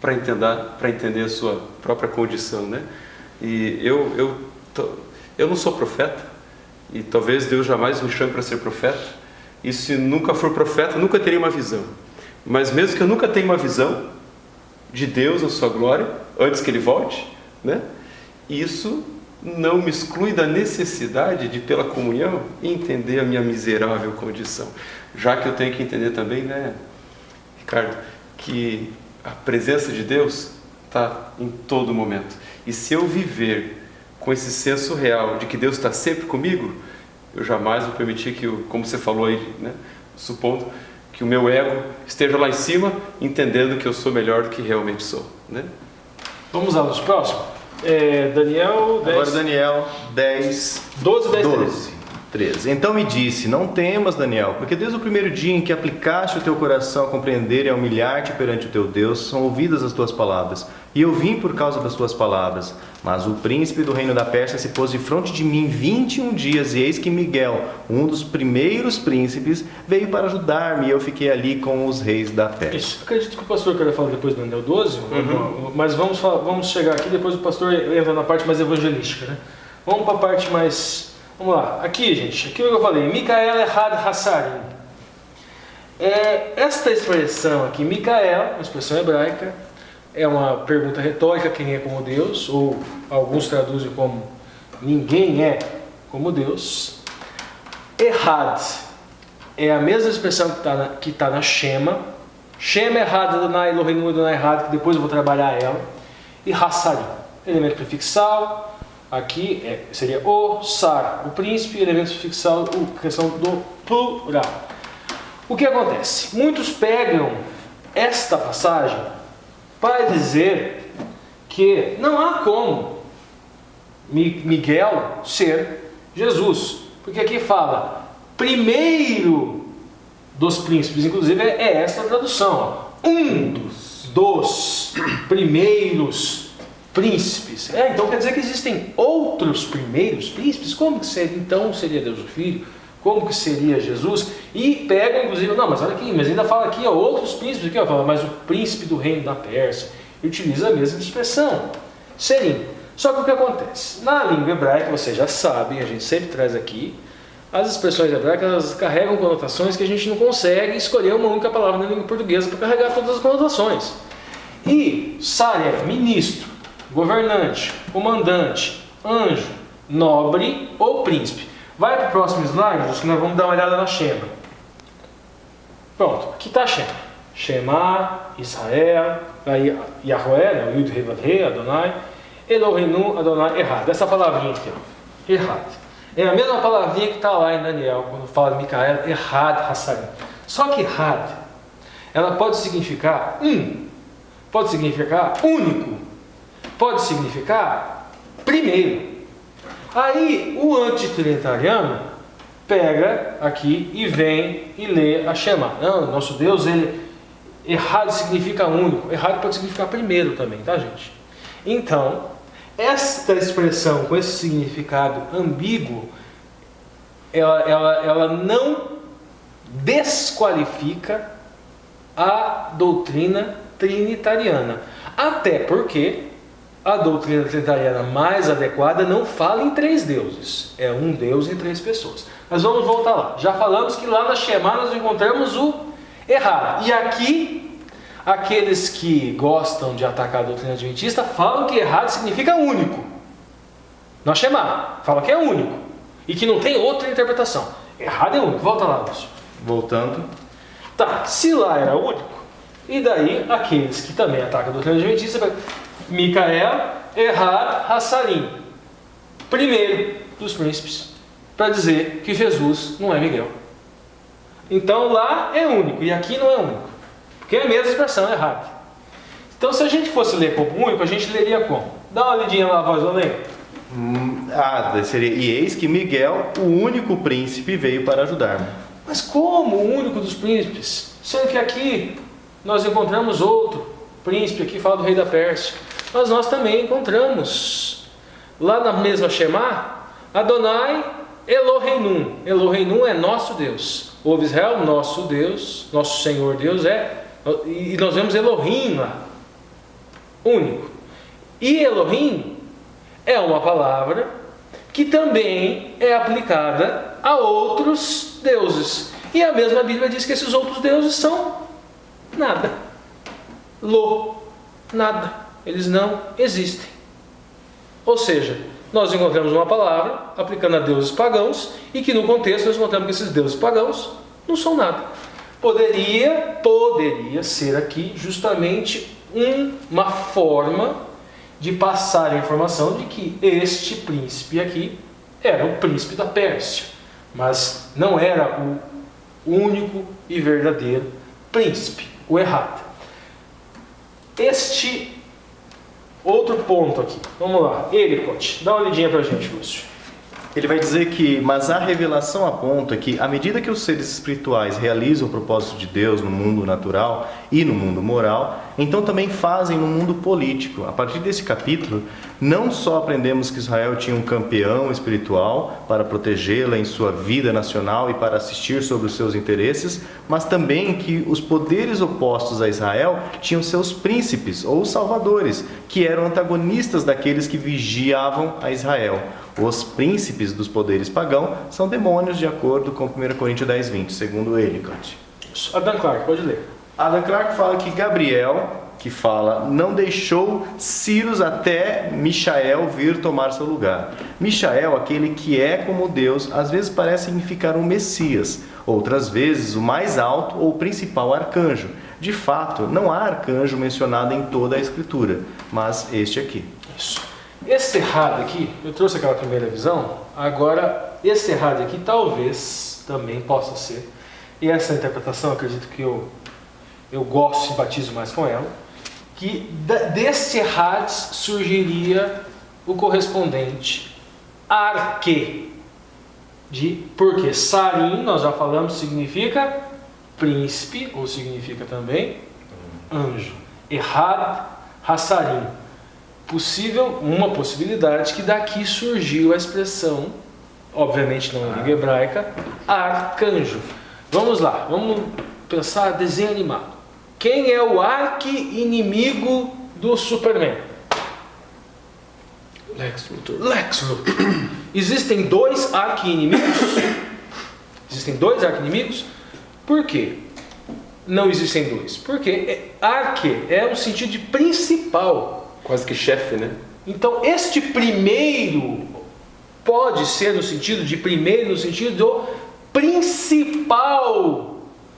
para entender a sua própria condição, né? E eu não sou profeta, e talvez Deus jamais me chame para ser profeta, e se nunca for profeta, nunca teria uma visão. Mas mesmo que eu nunca tenha uma visão de Deus, a sua glória, antes que Ele volte, né? Isso não me exclui da necessidade de, pela comunhão, entender a minha miserável condição. Já que eu tenho que entender também, né, Ricardo, que a presença de Deus está em todo momento. E se eu viver com esse senso real de que Deus está sempre comigo, eu jamais vou permitir que, como você falou aí, né, supondo que o meu ego esteja lá em cima, entendendo que eu sou melhor do que realmente sou, né? Vamos lá, nos próximos. Daniel 10. Agora Daniel 10, 12, 10, 13. Então me disse, não temas, Daniel, porque desde o primeiro dia em que aplicaste o teu coração a compreender e a humilhar-te perante o teu Deus, são ouvidas as tuas palavras. E eu vim por causa das tuas palavras. Mas o príncipe do reino da Pérsia se pôs de frente de mim 21 dias, e eis que Miguel, um dos primeiros príncipes, veio para ajudar-me, e eu fiquei ali com os reis da Pérsia. Isso. Acredito que o pastor queria falar depois do Daniel 12, mas vamos chegar aqui, depois o pastor entra na parte mais evangelística, né? Vamos para a parte mais... Vamos lá, aqui, gente, aquilo que eu falei, Mikael Ehad Hassarim. Esta expressão aqui, Mikael, uma expressão hebraica, é uma pergunta retórica, quem é como Deus, ou alguns traduzem como ninguém é como Deus. Errad é a mesma expressão que está na Shema. Shema Errad Adonai Eloheinu Adonai Errad, que depois eu vou trabalhar ela. E Hassarim, elemento prefixal, aqui seria o Sar, o príncipe, elemento prefixal, questão do plural. O que acontece? Muitos pegam esta passagem para dizer que não há como Miguel ser Jesus, porque aqui fala primeiro dos príncipes, inclusive é esta a tradução, um dos primeiros príncipes. Então quer dizer que existem outros primeiros príncipes? Como que seria, então seria Deus o Filho? Como que seria Jesus? E pega, inclusive, não, mas olha aqui, mas ainda fala aqui, outros príncipes, aqui, fala, mas o príncipe do reino da Pérsia, e utiliza a mesma expressão, serim. Só que o que acontece? Na língua hebraica, vocês já sabem, a gente sempre traz aqui, as expressões hebraicas elas carregam conotações que a gente não consegue escolher uma única palavra na língua portuguesa para carregar todas as conotações. E sar é ministro, governante, comandante, anjo, nobre ou príncipe. Vai para o próximo slide, que nós vamos dar uma olhada na Shema. Pronto, aqui está a Shema. Shema, Israel, Yahweh, né, Yud Hei Vav Hei, Adonai, Eloheinu, Adonai, Errad. Essa palavrinha aqui, ó, Errad. É a mesma palavrinha que está lá em Daniel, quando fala de Micael, Errad, Hassarim. Só que Errad, ela pode significar pode significar único, pode significar primeiro. Aí o antitrinitariano pega aqui e vem e lê a Shema. Não, nosso Deus, errado significa único, errado pode significar primeiro também, tá, gente? Então, esta expressão com esse significado ambíguo, ela não desqualifica a doutrina trinitariana. Até porque a doutrina trinitariana mais adequada não fala em três deuses. É um Deus em três pessoas. Mas vamos voltar lá. Já falamos que lá na Shema nós encontramos o errado. E aqui, aqueles que gostam de atacar a doutrina adventista falam que errado significa único. Na Shema, fala que é único. E que não tem outra interpretação. Errado é único. Volta lá, Lúcio. Voltando. Tá, se lá era único, e daí aqueles que também atacam a doutrina adventista, Micael, Errad, Hassarim, primeiro dos príncipes, para dizer que Jesus não é Miguel. Então lá é único e aqui não é único, porque é a mesma expressão, Errad. Então se a gente fosse ler como único, a gente leria como? Dá uma olhadinha lá, voz além. Seria, e eis que Miguel, o único príncipe, veio para ajudar-me. Mas como o único dos príncipes? Sendo que aqui nós encontramos outro príncipe, aqui fala do rei da Pérsia. Mas nós também encontramos, lá na mesma Shema, Adonai Eloheinu. Eloheinu é nosso Deus. Ouve Israel, nosso Deus, nosso Senhor Deus é. E nós vemos Elohim lá, único. E Elohim é uma palavra que também é aplicada a outros deuses. E a mesma Bíblia diz que esses outros deuses são nada. Nada. Eles não existem. Ou seja, nós encontramos uma palavra aplicando a deuses pagãos e que no contexto nós encontramos que esses deuses pagãos não são nada. Poderia ser aqui justamente uma forma de passar a informação de que este príncipe aqui era o príncipe da Pérsia, mas não era o único e verdadeiro príncipe, o errado. Este outro ponto aqui, vamos lá, Ericot, dá uma olhadinha pra gente, Lúcio. Ele vai dizer que, mas a revelação aponta que, à medida que os seres espirituais realizam o propósito de Deus no mundo natural e no mundo moral, então também fazem no mundo político. A partir desse capítulo, não só aprendemos que Israel tinha um campeão espiritual para protegê-la em sua vida nacional e para assistir sobre os seus interesses, mas também que os poderes opostos a Israel tinham seus príncipes ou salvadores, que eram antagonistas daqueles que vigiavam a Israel. Os príncipes dos poderes pagãos são demônios, de acordo com 1 Coríntios 10:20, segundo Ellicott. Adam Clarke, pode ler. Adam Clarke fala que Gabriel, que fala, não deixou Círios até Michael vir tomar seu lugar. Michael, aquele que é como Deus, às vezes parece significar um Messias, outras vezes o mais alto ou principal arcanjo. De fato, não há arcanjo mencionado em toda a Escritura, mas este aqui. Isso. Esse errado aqui, eu trouxe aquela primeira visão, agora esse errado aqui talvez também possa ser, e essa interpretação acredito que eu gosto e batizo mais com ela, que deste errades surgiria o correspondente arque, porque sarim, nós já falamos, significa príncipe, ou significa também anjo. Errad hassarim. Uma possibilidade que daqui surgiu a expressão, obviamente não em língua hebraica, arcanjo. Vamos lá, vamos pensar desenho animado. Quem é o arqui-inimigo do Superman? Lex Luthor. Lex Luthor. Existem dois arqui-inimigos? Existem dois arqui-inimigos? Por quê? Não existem dois. Porque arque é um sentido de principal. Quase que chefe, né? Então, este primeiro pode ser no sentido de primeiro, no sentido do principal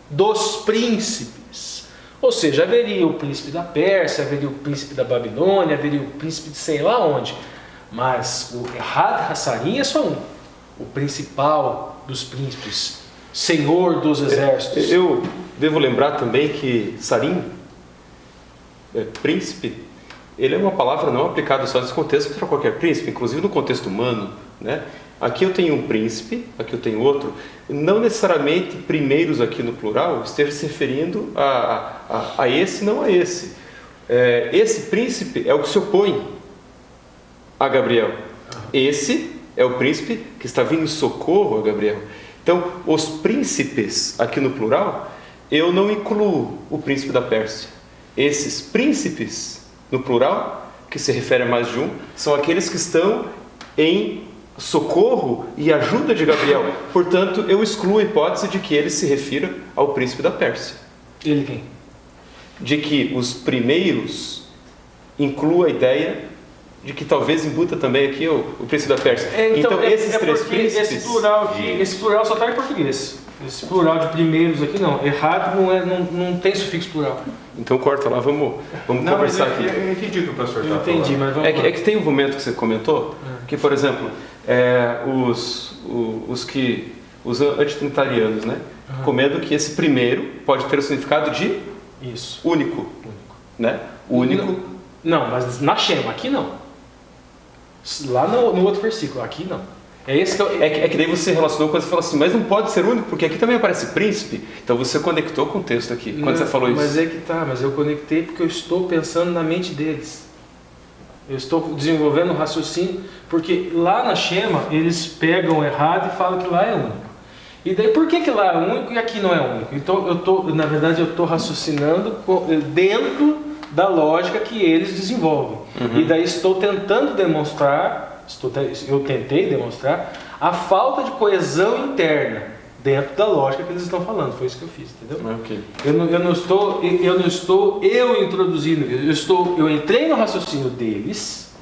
dos príncipes. Ou seja, haveria o príncipe da Pérsia, haveria o príncipe da Babilônia, haveria o príncipe de sei lá onde. Mas o Errad Hassarim é só um. O principal dos príncipes, senhor dos exércitos. Eu devo lembrar também que sarim, príncipe, ele é uma palavra não aplicada só nesse contexto para qualquer príncipe, inclusive no contexto humano, né? Aqui eu tenho um príncipe, aqui eu tenho outro. Não necessariamente primeiros aqui no plural esteja se referindo a esse, não a esse. Esse príncipe é o que se opõe a Gabriel. Esse é o príncipe que está vindo em socorro a Gabriel. Então, os príncipes aqui no plural, eu não incluo o príncipe da Pérsia. Esses príncipes no plural, que se refere a mais de um, são aqueles que estão em socorro e ajuda de Gabriel. Portanto, eu excluo a hipótese de que ele se refira ao príncipe da Pérsia. Ele quem? De que os primeiros inclua a ideia de que talvez embuta também aqui o príncipe da Pérsia. Então, esses três príncipes... Esse plural só está em português. Esse plural de primeiros aqui não. Errado não tem sufixo plural. Então corta lá, vamos conversar aqui. Eu entendi o que o professor está falando. Entendi, mas vamos É que tem um momento que você comentou, que, por exemplo, os antitrinitarianos, né, comentam que esse primeiro pode ter o significado de único. Né? Único. Não, mas na Shema, aqui não. Lá no outro versículo, aqui não. É que daí você relacionou quando você falou assim, mas não pode ser único, porque aqui também aparece príncipe. Então você conectou com o texto aqui, quando você falou isso. Mas é que tá, mas eu conectei porque eu estou pensando na mente deles. Eu estou desenvolvendo um raciocínio, porque lá na Shema, eles pegam errado e falam que lá é único. E daí, por que lá é único e aqui não é único? Então, na verdade, eu estou raciocinando dentro da lógica que eles desenvolvem. E daí estou tentando demonstrar... Eu tentei demonstrar a falta de coesão interna dentro da lógica que eles estão falando. Foi isso que eu fiz, entendeu? Okay. Eu não estou introduzindo. Eu entrei no raciocínio deles.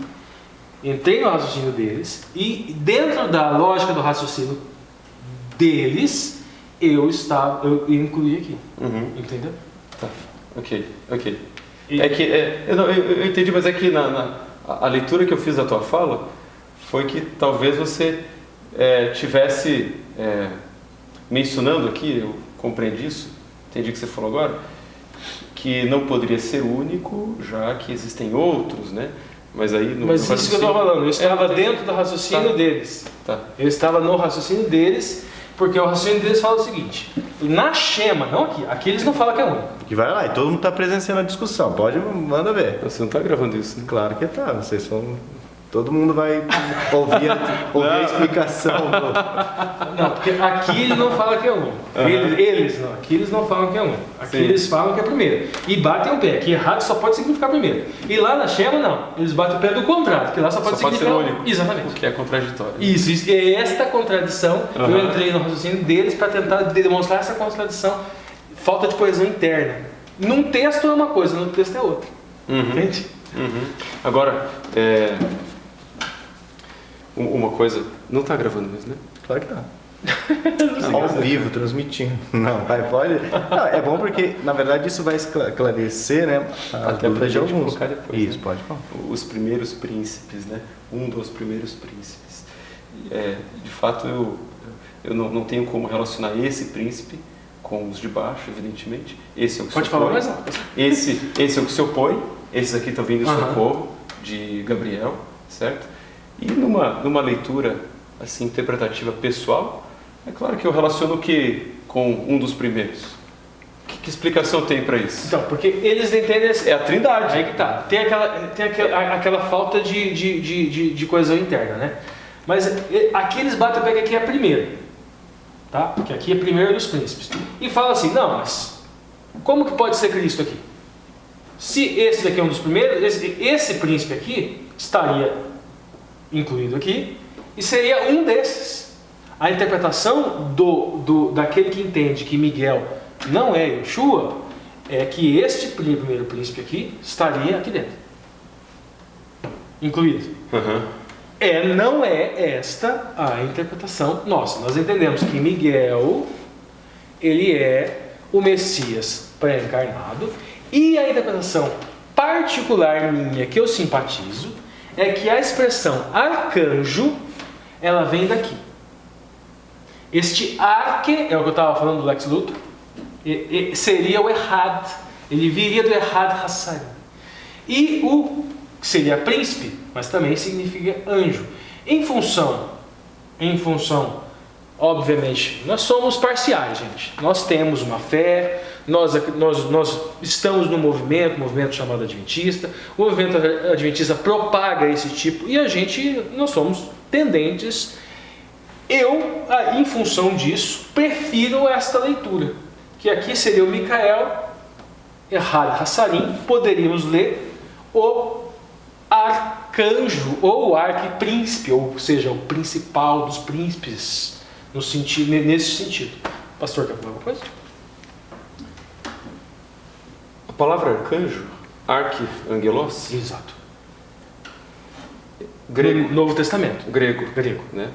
E dentro da lógica do raciocínio deles, eu incluí aqui. Entendeu? Tá. Ok. Eu entendi, mas é que a leitura que eu fiz da tua fala foi que talvez você tivesse mencionando aqui, eu compreendi isso, entendi o que você falou agora, que não poderia ser único, já que existem outros, né? Mas aí Mas isso que eu estava falando, eu estava dentro do raciocínio deles. Tá. Eu estava no raciocínio deles, porque o raciocínio deles fala o seguinte: na Shema, não aqui eles não falam que é único. E vai lá, e todo mundo está presenciando a discussão, manda ver. Você não está gravando isso, né? Claro que está, vocês são... Todo mundo vai ouvir a explicação. Não, porque aqui ele não fala que é único. Aqui eles não falam que é único. Aqui eles falam que é primeiro. E batem o pé, que errado só pode significar primeiro. E lá na Shema não, eles batem o pé do contrário, que lá só pode significar único. Exatamente. O que é contraditório. Isso. É esta contradição, eu entrei no raciocínio deles para tentar demonstrar essa contradição, falta de coesão interna. Num texto é uma coisa, no texto é outra. Entende? Agora, uma coisa... Não está gravando mesmo, né? Claro que tá. Ao vivo, transmitindo. Não, pode. Não, é bom porque, na verdade, isso vai esclarecer, né? Até para de alguns. colocar depois. Isso, né? pode falar. Os primeiros príncipes, né? Um dos primeiros príncipes. De fato, eu não tenho como relacionar esse príncipe com os de baixo, evidentemente. Esse é o que Pode se falar opõe. mais alto. Esse é o que se opõe. Esses aqui estão vindo em socorro de Gabriel, certo? E numa leitura assim interpretativa pessoal, é claro que eu relaciono o que com um dos primeiros. Que explicação tem para isso? Então, porque eles entendem É a Trindade. Aí que tá. Tem aquela falta de coesão interna, né? Mas aqui eles batem o pé que aqui é a primeira. Tá? Porque aqui é a primeira dos príncipes. E fala assim, não, mas como que pode ser Cristo aqui? Se esse daqui é um dos primeiros, esse príncipe aqui estaria incluído aqui e seria um desses. A interpretação daquele que entende que Miguel não é Yeshua é que este primeiro príncipe aqui estaria aqui dentro, incluído. Não é esta a interpretação nossa. Nós entendemos que Miguel, ele é o Messias pré-encarnado, e a interpretação particular minha, que eu simpatizo, é que a expressão arcanjo, ela vem daqui. Este arque, é o que eu estava falando do Lex Luthor, seria o Errad, ele viria do Errad Hassarim. E o seria príncipe, mas também significa anjo. Em função, obviamente, nós somos parciais, gente. Nós temos uma fé, nós estamos no movimento chamado Adventista. O movimento Adventista propaga esse tipo e nós somos tendentes. Eu, em função disso, prefiro esta leitura, que aqui seria o Micael, Errad Hassarim, poderíamos ler o arcanjo ou arquipríncipe, ou seja, o principal dos príncipes, nesse sentido. Pastor, quer falar alguma coisa? A palavra arcanjo, arquiangelos, Exato. grego, Novo Testamento. grego, né?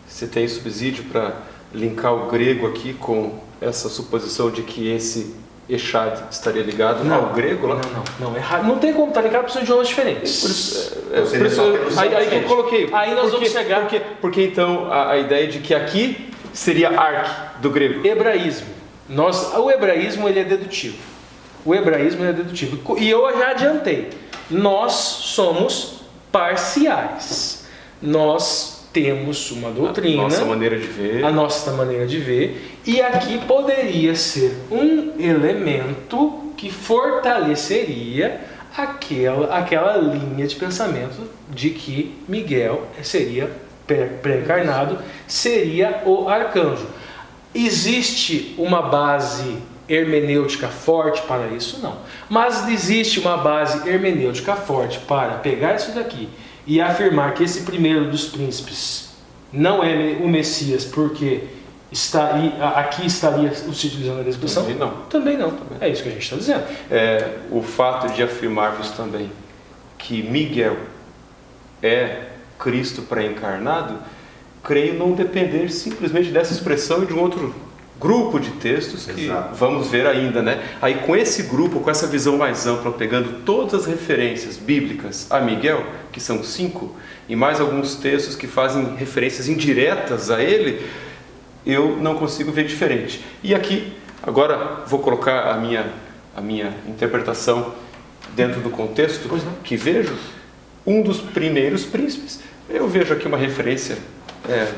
Você tem subsídio para linkar o grego aqui com essa suposição de que esse Echad estaria ligado ao grego lá? Não, errado. Não tem como estar ligado, porque são idiomas diferentes. Aí que eu coloquei. Aí nós vamos chegar. Porque então a ideia de que aqui seria arque do grego. Hebraísmo. O hebraísmo ele é dedutivo. E eu já adiantei. Nós somos parciais. Nós temos uma doutrina, a nossa maneira de ver, e aqui poderia ser um elemento que fortaleceria aquela linha de pensamento de que Miguel seria pré-encarnado, seria o arcanjo. Existe uma base hermenêutica forte para isso? Não. Mas existe uma base hermenêutica forte para pegar isso daqui e afirmar que esse primeiro dos príncipes não é o Messias, porque aqui estaria utilizando a expressão? Também não. É isso que a gente está dizendo. O fato de afirmarmos também que Miguel é Cristo pré-encarnado, creio não depender simplesmente dessa expressão e de um outro grupo de textos que vamos ver ainda, né? Aí com esse grupo, com essa visão mais ampla, pegando todas as referências bíblicas a Miguel, que são 5, e mais alguns textos que fazem referências indiretas a ele, eu não consigo ver diferente. E aqui, agora vou colocar a minha interpretação dentro do contexto que vejo, um dos primeiros príncipes. Eu vejo aqui uma referência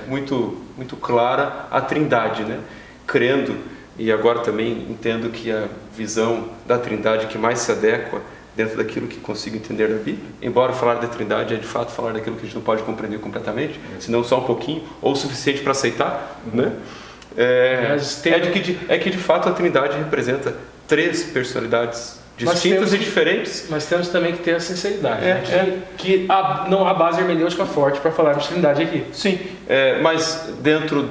muito, muito clara à Trindade, né? Crendo, e agora também entendo que a visão da Trindade que mais se adequa dentro daquilo que consigo entender da Bíblia, embora falar da Trindade é de fato falar daquilo que a gente não pode compreender completamente, senão só um pouquinho, ou o suficiente para aceitar, né? Que de fato a Trindade representa 3 personalidades distintas e diferentes. Mas temos também que ter a sinceridade, não há base hermenêutica forte para falar de Trindade aqui. Sim, mas dentro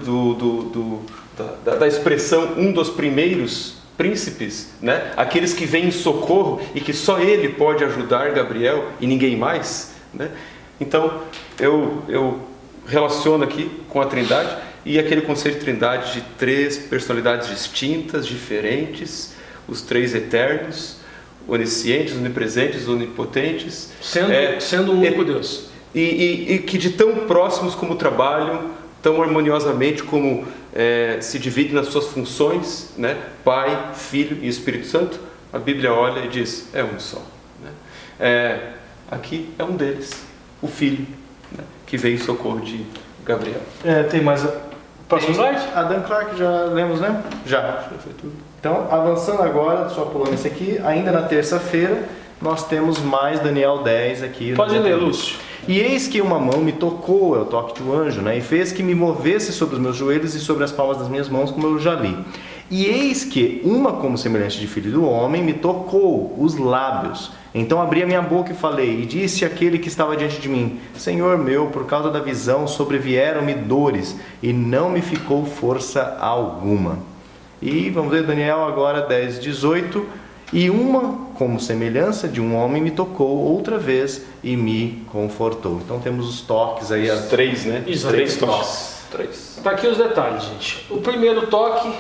da expressão um dos primeiros príncipes, né? Aqueles que vêm em socorro e que só ele pode ajudar Gabriel e ninguém mais, né? Então, eu relaciono aqui com a Trindade e aquele conceito de Trindade de 3 personalidades distintas, diferentes, os 3 eternos, oniscientes, onipresentes, onipotentes, sendo um único Deus. E que de tão próximos como trabalham, tão harmoniosamente como se dividem nas suas funções, né? Pai, Filho e Espírito Santo, a Bíblia olha e diz, é um só, né? Aqui é um deles, o Filho, né? Que veio em socorro de Gabriel. Tem mais... Próximo slide? Adam Clark, já lemos, né? Já. Foi tudo. Então, avançando agora, só pulando esse aqui, ainda na terça-feira, nós temos mais Daniel 10 aqui. Pode ler, Lúcio. E eis que uma mão me tocou, é o toque do anjo, né? E fez que me movesse sobre os meus joelhos e sobre as palmas das minhas mãos, como eu já li. E eis que uma como semelhante de filho do homem me tocou os lábios. Então abri a minha boca e falei, e disse àquele que estava diante de mim, Senhor meu, por causa da visão sobrevieram-me dores, e não me ficou força alguma. E vamos ver Daniel agora 10, 18. E uma, como semelhança de um homem, me tocou outra vez e me confortou. Então temos os toques aí. Os 3, né? Os 3 toques. 3. Tá aqui os detalhes, gente. O primeiro toque,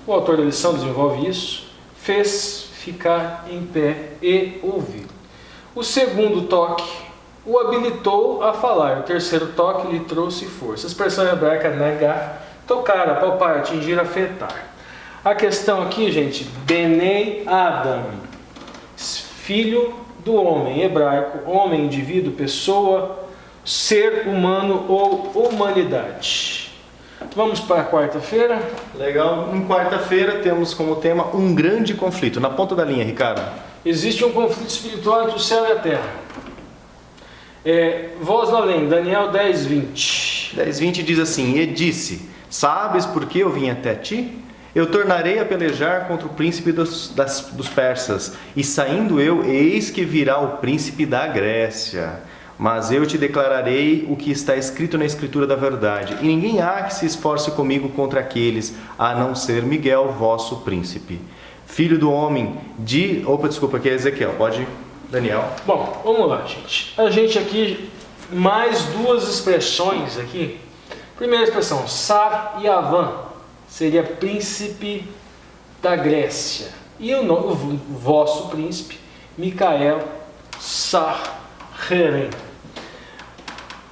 o autor da lição desenvolve isso, fez ficar em pé e ouvir. O segundo toque o habilitou a falar. O terceiro toque lhe trouxe força. A expressão hebraica nagar, tocar, apalpar, atingir, afetar. A questão aqui, gente, Benei Adam, filho do homem, hebraico, homem, indivíduo, pessoa, ser humano ou humanidade. Vamos para a quarta-feira. Legal. Em quarta-feira temos como tema um grande conflito. Na ponta da linha, Ricardo. Existe um conflito espiritual entre o céu e a terra. Voz no além, Daniel 10, 20. 10, 20 diz assim, e disse, sabes por que eu vim até ti? Eu tornarei a pelejar contra o príncipe dos persas, e saindo eu, eis que virá o príncipe da Grécia. Mas eu te declararei o que está escrito na escritura da verdade, e ninguém há que se esforce comigo contra aqueles, a não ser Miguel, vosso príncipe. Filho do homem, desculpa, aqui é Ezequiel, pode, Daniel. Bom, vamos lá, gente. A gente aqui, mais 2 expressões aqui. Primeira expressão, Sar e Avan, seria príncipe da Grécia. E o vosso príncipe, Micael, Sar-Herem.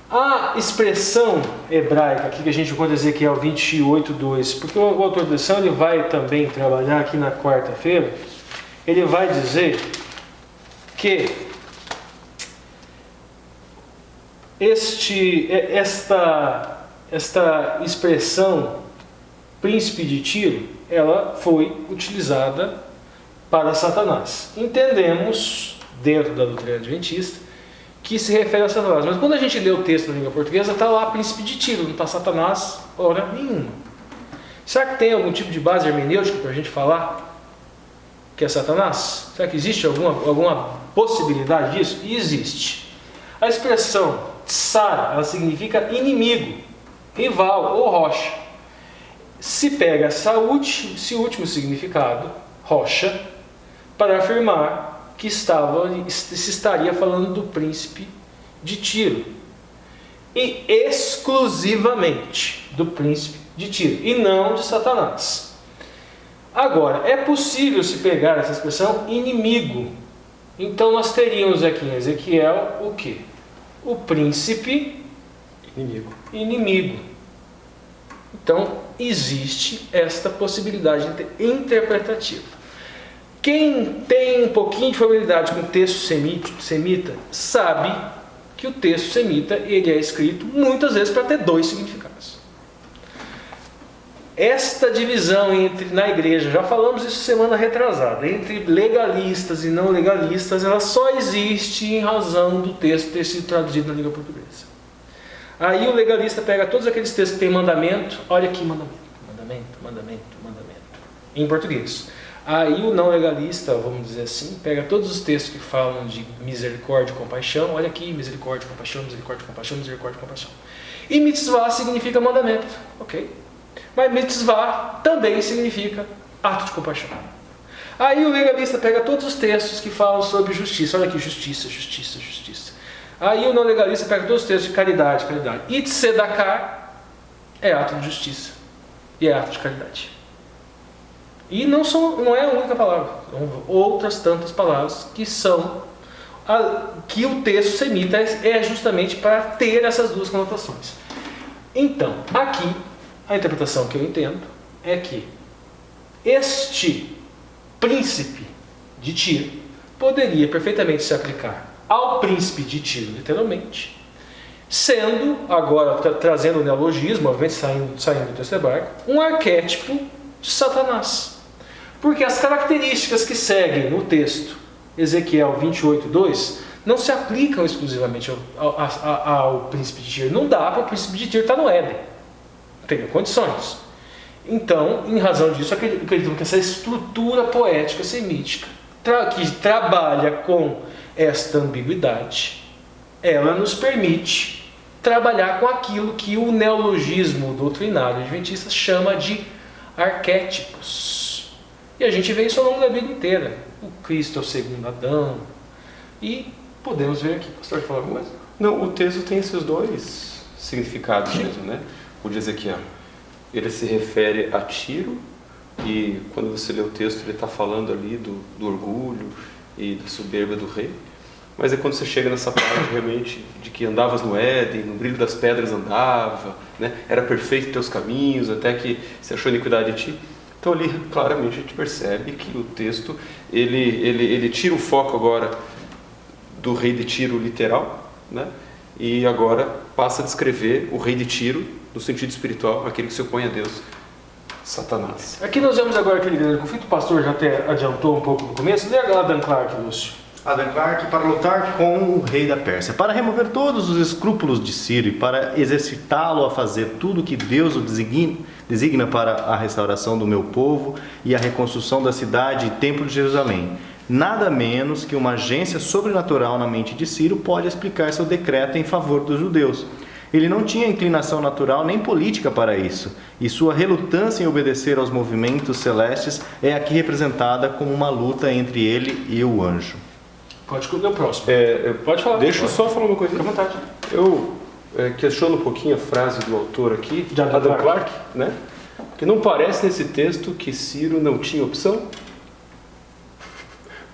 A expressão hebraica aqui que a gente encontra Ezequiel 28, 2, porque o autor da lição ele vai também trabalhar aqui na quarta-feira, ele vai dizer que esta expressão príncipe de Tiro, ela foi utilizada para Satanás. Entendemos, dentro da doutrina adventista, que se refere a Satanás. Mas quando a gente lê o texto na língua portuguesa, está lá príncipe de Tiro, não está Satanás hora nenhuma. Será que tem algum tipo de base hermenêutica para a gente falar que é Satanás? Será que existe alguma possibilidade disso? E existe. A expressão tsar, ela significa inimigo, rival ou rocha. Se pega esse último significado, rocha, para afirmar que se estaria falando do príncipe de Tiro. E exclusivamente do príncipe de Tiro, e não de Satanás. Agora, é possível se pegar essa expressão inimigo. Então nós teríamos aqui em Ezequiel o quê? O príncipe inimigo. Então, existe esta possibilidade interpretativa. Quem tem um pouquinho de familiaridade com o texto semita, sabe que o texto semita ele é escrito muitas vezes para ter 2 significados. Esta divisão na igreja, já falamos isso semana retrasada, entre legalistas e não legalistas, ela só existe em razão do texto ter sido traduzido na língua portuguesa. Aí o legalista pega todos aqueles textos que tem mandamento, olha aqui mandamento, em português. Aí o não legalista, vamos dizer assim, pega todos os textos que falam de misericórdia e compaixão, olha aqui, misericórdia, compaixão, misericórdia, compaixão, misericórdia, compaixão. E mitzvah significa mandamento, ok? Mas mitzvah também significa ato de compaixão. Aí o legalista pega todos os textos que falam sobre justiça. Olha aqui, justiça, justiça, justiça. Aí o não legalista pega todos os textos de caridade, caridade. E tzedakah é ato de justiça e é ato de caridade. E não é a única palavra, são outras tantas palavras que são que o texto semita é justamente para ter essas duas conotações. Então, aqui a interpretação que eu entendo é que este príncipe de Tiro poderia perfeitamente se aplicar ao príncipe de Tiro, literalmente, sendo, agora trazendo o neologismo, obviamente saindo do texto hebraico, um arquétipo de Satanás. Porque as características que seguem no texto Ezequiel 28:2 não se aplicam exclusivamente ao príncipe de Tiro. Não dá para o príncipe de Tiro estar no Éden. Não teria condições. Então, em razão disso, acredito que essa estrutura poética semítica que trabalha com esta ambiguidade, ela nos permite trabalhar com aquilo que o neologismo doutrinário adventista chama de arquétipos. E a gente vê isso ao longo da vida inteira. O Cristo é o segundo Adão. E podemos ver aqui. Pastor, quer falar alguma coisa? Não, o texto tem esses dois significados mesmo, né? O de Ezequiel. Ele se refere a Tiro, e quando você lê o texto, ele está falando ali do orgulho e da soberba do rei. Mas é quando você chega nessa parte realmente de que andavas no Éden, no brilho das pedras andava, né? Era perfeito teus caminhos, até que se achou iniquidade em ti. Então ali claramente a gente percebe que o texto ele tira o foco agora do rei de Tiro literal, né? E agora passa a descrever o rei de Tiro no sentido espiritual, aquele que se opõe a Deus, Satanás. Aqui nós vemos agora aquele grande conflito, o pastor já até adiantou um pouco no começo. Lê agora Dan Clark, Lúcio. Adam Clarke para lutar com o rei da Pérsia, para remover todos os escrúpulos de Ciro e para exercitá-lo a fazer tudo o que Deus o designa para a restauração do meu povo e a reconstrução da cidade e templo de Jerusalém. Nada menos que uma agência sobrenatural na mente de Ciro pode explicar seu decreto em favor dos judeus. Ele não tinha inclinação natural nem política para isso, e sua relutância em obedecer aos movimentos celestes é aqui representada como uma luta entre ele e o anjo. Pode escolher o próximo. Pode falar. Deixa eu só falar uma coisa. Fica à vontade. Eu questiono um pouquinho a frase do autor aqui, De Adam Clarke, né? Porque não parece nesse texto que Ciro não tinha opção.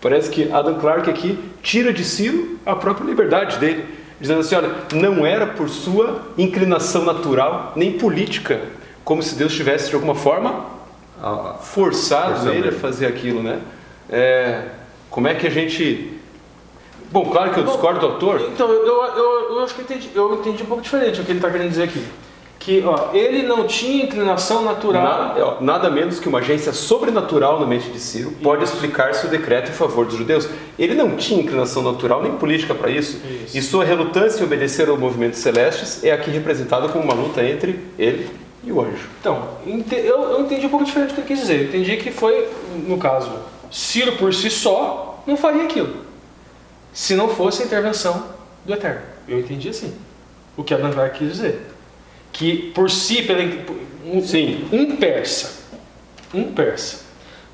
Parece que Adam Clarke aqui tira de Ciro a própria liberdade dele, dizendo assim, olha, não era por sua inclinação natural, nem política, como se Deus tivesse de alguma forma forçado ele a fazer aquilo, né? Como é que a gente... Bom, claro que eu discordo do autor. Então, eu acho que eu entendi um pouco diferente o que ele está querendo dizer aqui. Que ele não tinha inclinação natural. Nada menos que uma agência sobrenatural na mente de Ciro pode explicar seu decreto em favor dos judeus. Ele não tinha inclinação natural nem política para isso. E sua relutância em obedecer aos movimentos celestes é aqui representada como uma luta entre ele e o anjo. Então, eu entendi um pouco diferente do que ele quis dizer. Eu entendi que foi, no caso, Ciro por si só não faria aquilo se não fosse a intervenção do Eterno. Eu entendi assim o que Adam Clarke quis dizer. Que por si, um persa,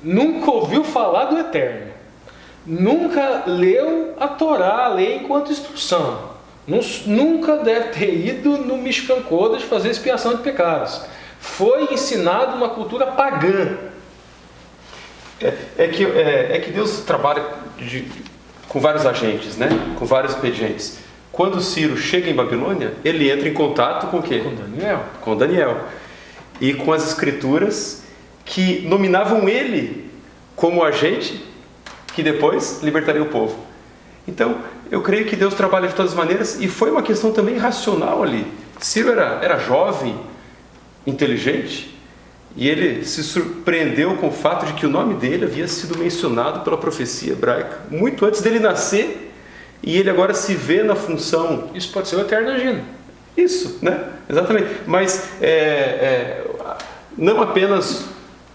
nunca ouviu falar do Eterno, nunca leu a Torá, a lei enquanto instrução, nunca deve ter ido no Mishkan Kodesh fazer expiação de pecados, foi ensinado uma cultura pagã. É que Deus trabalha com vários agentes, né? Com vários expedientes. Quando Ciro chega em Babilônia, ele entra em contato com o quê? Com Daniel. E com as escrituras que nominavam ele como agente que depois libertaria o povo. Então, eu creio que Deus trabalha de todas as maneiras e foi uma questão também racional ali. Ciro era jovem, inteligente, e ele se surpreendeu com o fato de que o nome dele havia sido mencionado pela profecia hebraica muito antes dele nascer. E ele agora se vê na função... Isso pode ser o Eterno agindo. Isso, né? Exatamente. Mas não apenas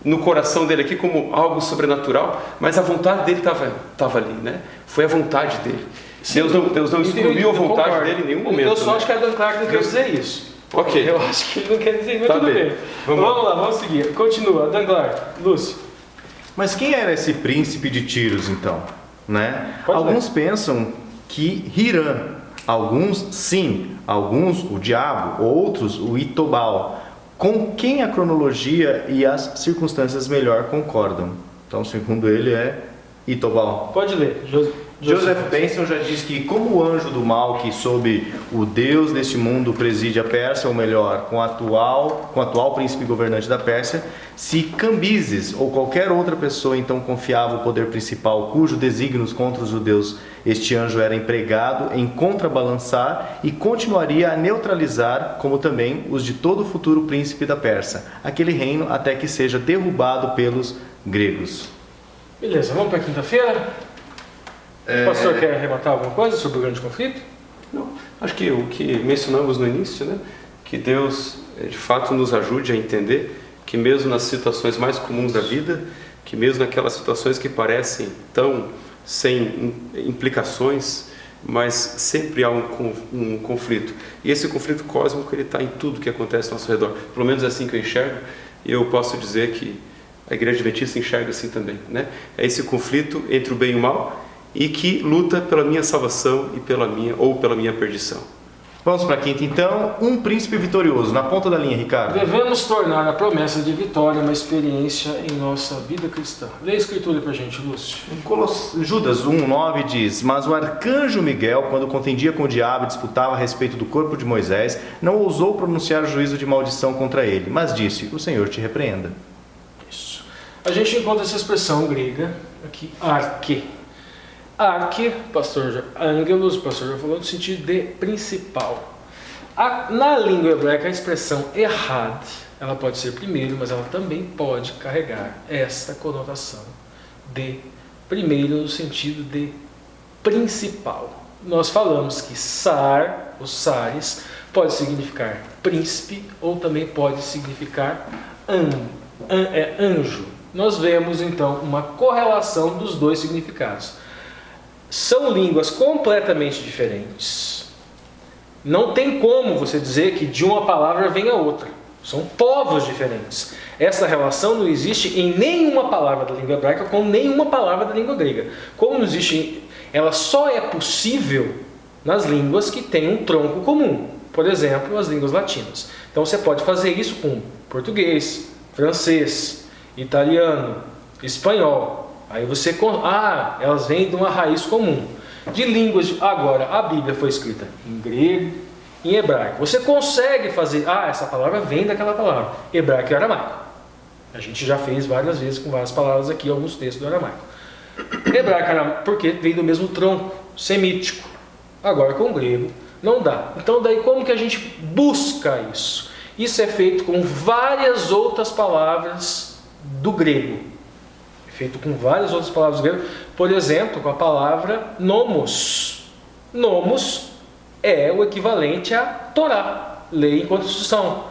no coração dele aqui como algo sobrenatural, mas a vontade dele estava ali, né? Foi a vontade dele. Sim, Deus não excluiu a vontade dele em nenhum momento. Eu só acho que Adam Clarke não quer dizer isso. Ok. Eu acho que ele não quer dizer, mas tudo bem. Vamos lá, vamos seguir. Continua, Adam Clarke. Lúcio. Mas quem era esse príncipe de Tíros, então? Né? Alguns pensam que Hirã, alguns sim, alguns o diabo, outros o Itobal. Com quem a cronologia e as circunstâncias melhor concordam? Então, segundo ele, é Itobal. Pode ler. Joseph Benson já diz que, como o anjo do mal que sob o Deus deste mundo preside a Pérsia, ou melhor, com o atual príncipe governante da Pérsia, se Cambises ou qualquer outra pessoa então confiava o poder principal, cujo desígnios contra os judeus este anjo era empregado em contrabalançar e continuaria a neutralizar, como também os de todo o futuro príncipe da Pérsia, aquele reino até que seja derrubado pelos gregos. Beleza, vamos para quinta-feira? O pastor quer arrematar alguma coisa sobre o grande conflito? Não, acho que o que mencionamos no início, né? Que Deus de fato nos ajude a entender que mesmo nas situações mais comuns da vida, que mesmo naquelas situações que parecem tão sem implicações, mas sempre há um conflito. E esse conflito cósmico, ele está em tudo que acontece ao nosso redor. Pelo menos é assim que eu enxergo, e eu posso dizer que a Igreja Adventista enxerga assim também, né? É esse conflito entre o bem e o mal, e que luta pela minha salvação e pela minha perdição. Vamos para a quinta então. Um príncipe vitorioso, na ponta da linha, Ricardo. Devemos tornar a promessa de vitória uma experiência em nossa vida cristã. Lê a escritura para a gente, Lúcio. Judas 1,9 diz: Mas o arcanjo Miguel, quando contendia com o diabo e disputava a respeito do corpo de Moisés, não ousou pronunciar juízo de maldição contra ele, mas disse: O Senhor te repreenda. Isso. A gente encontra essa expressão grega aqui, arque. Arque, pastor Ângelos, o pastor já falou, no sentido de principal. Na língua hebraica, a expressão errad, ela pode ser primeiro, mas ela também pode carregar essa conotação de primeiro no sentido de principal. Nós falamos que sar, os sares, pode significar príncipe ou também pode significar anjo. Nós vemos então uma correlação dos dois significados. São línguas completamente diferentes. Não tem como você dizer que de uma palavra vem a outra. São povos diferentes. Essa relação não existe em nenhuma palavra da língua hebraica com nenhuma palavra da língua grega. Como não existe, ela só é possível nas línguas que têm um tronco comum. Por exemplo, as línguas latinas. Então você pode fazer isso com português, francês, italiano, espanhol. Aí você... elas vêm de uma raiz comum. De línguas... Agora, a Bíblia foi escrita em grego, em hebraico. Você consegue fazer... essa palavra vem daquela palavra. Hebraico e aramaico. A gente já fez várias vezes com várias palavras aqui, alguns textos do aramaico. Hebraico e aramaico, porque vem do mesmo tronco semítico. Agora, com o grego, não dá. Então, daí como que a gente busca isso? Isso é feito com várias outras palavras do grego. Feito com várias outras palavras gregas, por exemplo, com a palavra nomos. Nomos é o equivalente a Torá, lei e constituição.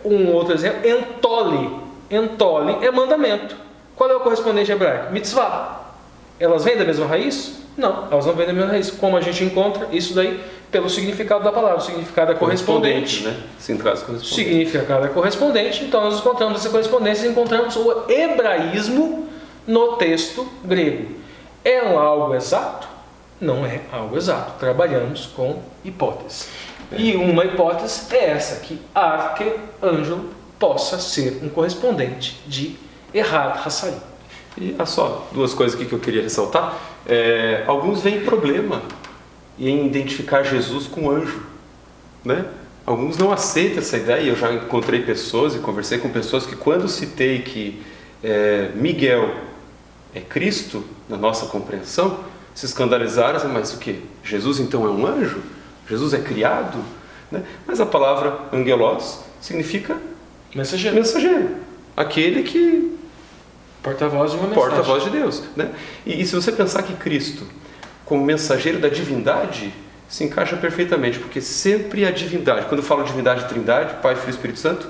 Um outro exemplo, entole. Entole é mandamento. Qual é o correspondente hebraico? Mitzvah. Elas vêm da mesma raiz? Não, elas não vêm da mesma raiz. Como a gente encontra isso daí? Pelo significado da palavra. O significado é correspondente. Né? Significado é correspondente. Então nós encontramos essa correspondência e encontramos o hebraísmo no texto grego. É algo exato? Não é algo exato. Trabalhamos com hipóteses. E uma hipótese é essa, que arque-ângelo possa ser um correspondente de errad hassarim. E há só duas coisas aqui que eu queria ressaltar. Alguns veem problema em identificar Jesus com anjo, né? Alguns não aceitam essa ideia. Eu já encontrei pessoas e conversei com pessoas que, quando citei que Miguel é Cristo, na nossa compreensão, se escandalizaram, mas o que? Jesus então é um anjo? Jesus é criado? Né? Mas a palavra angelos significa mensageiro. Aquele que... porta-voz de uma mensagem. Porta-voz de Deus. Né? E se você pensar que Cristo, como mensageiro da divindade, se encaixa perfeitamente, porque sempre a divindade, quando eu falo divindade, trindade, Pai, Filho e Espírito Santo,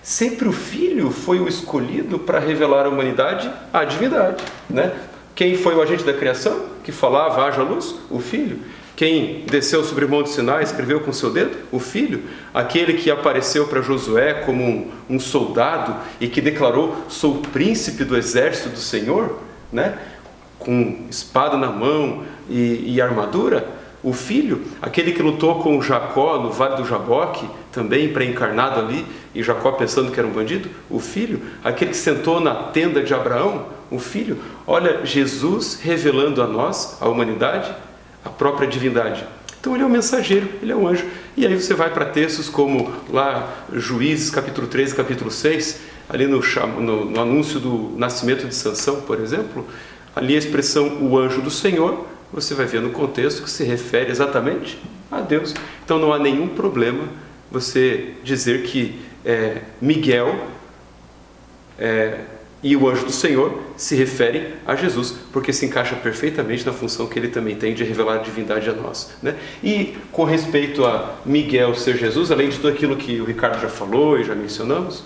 sempre o Filho foi o escolhido para revelar à humanidade a divindade, né? Quem foi o agente da criação que falava, haja luz? O Filho. Quem desceu sobre o Monte Sinai e escreveu com seu dedo? O Filho. Aquele que apareceu para Josué como um soldado e que declarou: sou o príncipe do exército do Senhor, né? Com espada na mão e armadura. O Filho, aquele que lutou com Jacó no Vale do Jaboque, também pré-encarnado ali, e Jacó pensando que era um bandido. O Filho, aquele que sentou na tenda de Abraão. O Filho. Olha, Jesus revelando a nós, a humanidade, a própria divindade. Então ele é um mensageiro, ele é um anjo. E aí você vai para textos como lá Juízes capítulo 13, capítulo 6, ali no anúncio do nascimento de Sansão, por exemplo, ali a expressão o anjo do Senhor, você vai ver no contexto que se refere exatamente a Deus. Então não há nenhum problema você dizer que Miguel e o anjo do Senhor se referem a Jesus, porque se encaixa perfeitamente na função que ele também tem de revelar a divindade a nós, né? E com respeito a Miguel ser Jesus, além de tudo aquilo que o Ricardo já falou e já mencionamos,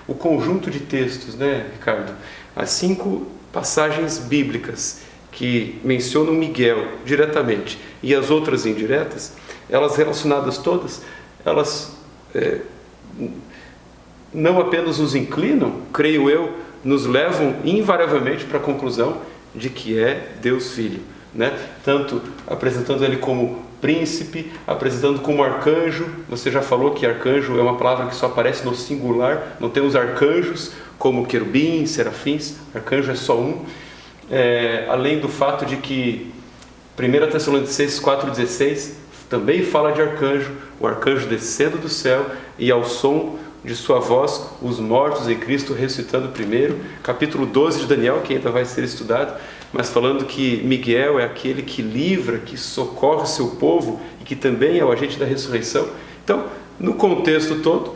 o conjunto de textos, né, Ricardo? As 5 passagens bíblicas que mencionam Miguel diretamente e as outras indiretas, elas relacionadas todas, elas não apenas nos inclinam, creio eu, nos levam invariavelmente para a conclusão de que é Deus Filho, né? Tanto apresentando ele como príncipe, apresentando como arcanjo. Você já falou que arcanjo é uma palavra que só aparece no singular, não temos arcanjos como querubins, serafins, arcanjo é só um. Além do fato de que 1 Tessalonicenses 4,16 também fala de arcanjo, o arcanjo descendo do céu e ao som de sua voz, os mortos em Cristo ressuscitando primeiro. Capítulo 12 de Daniel, que ainda vai ser estudado, mas falando que Miguel é aquele que livra, que socorre o seu povo e que também é o agente da ressurreição. Então, no contexto todo,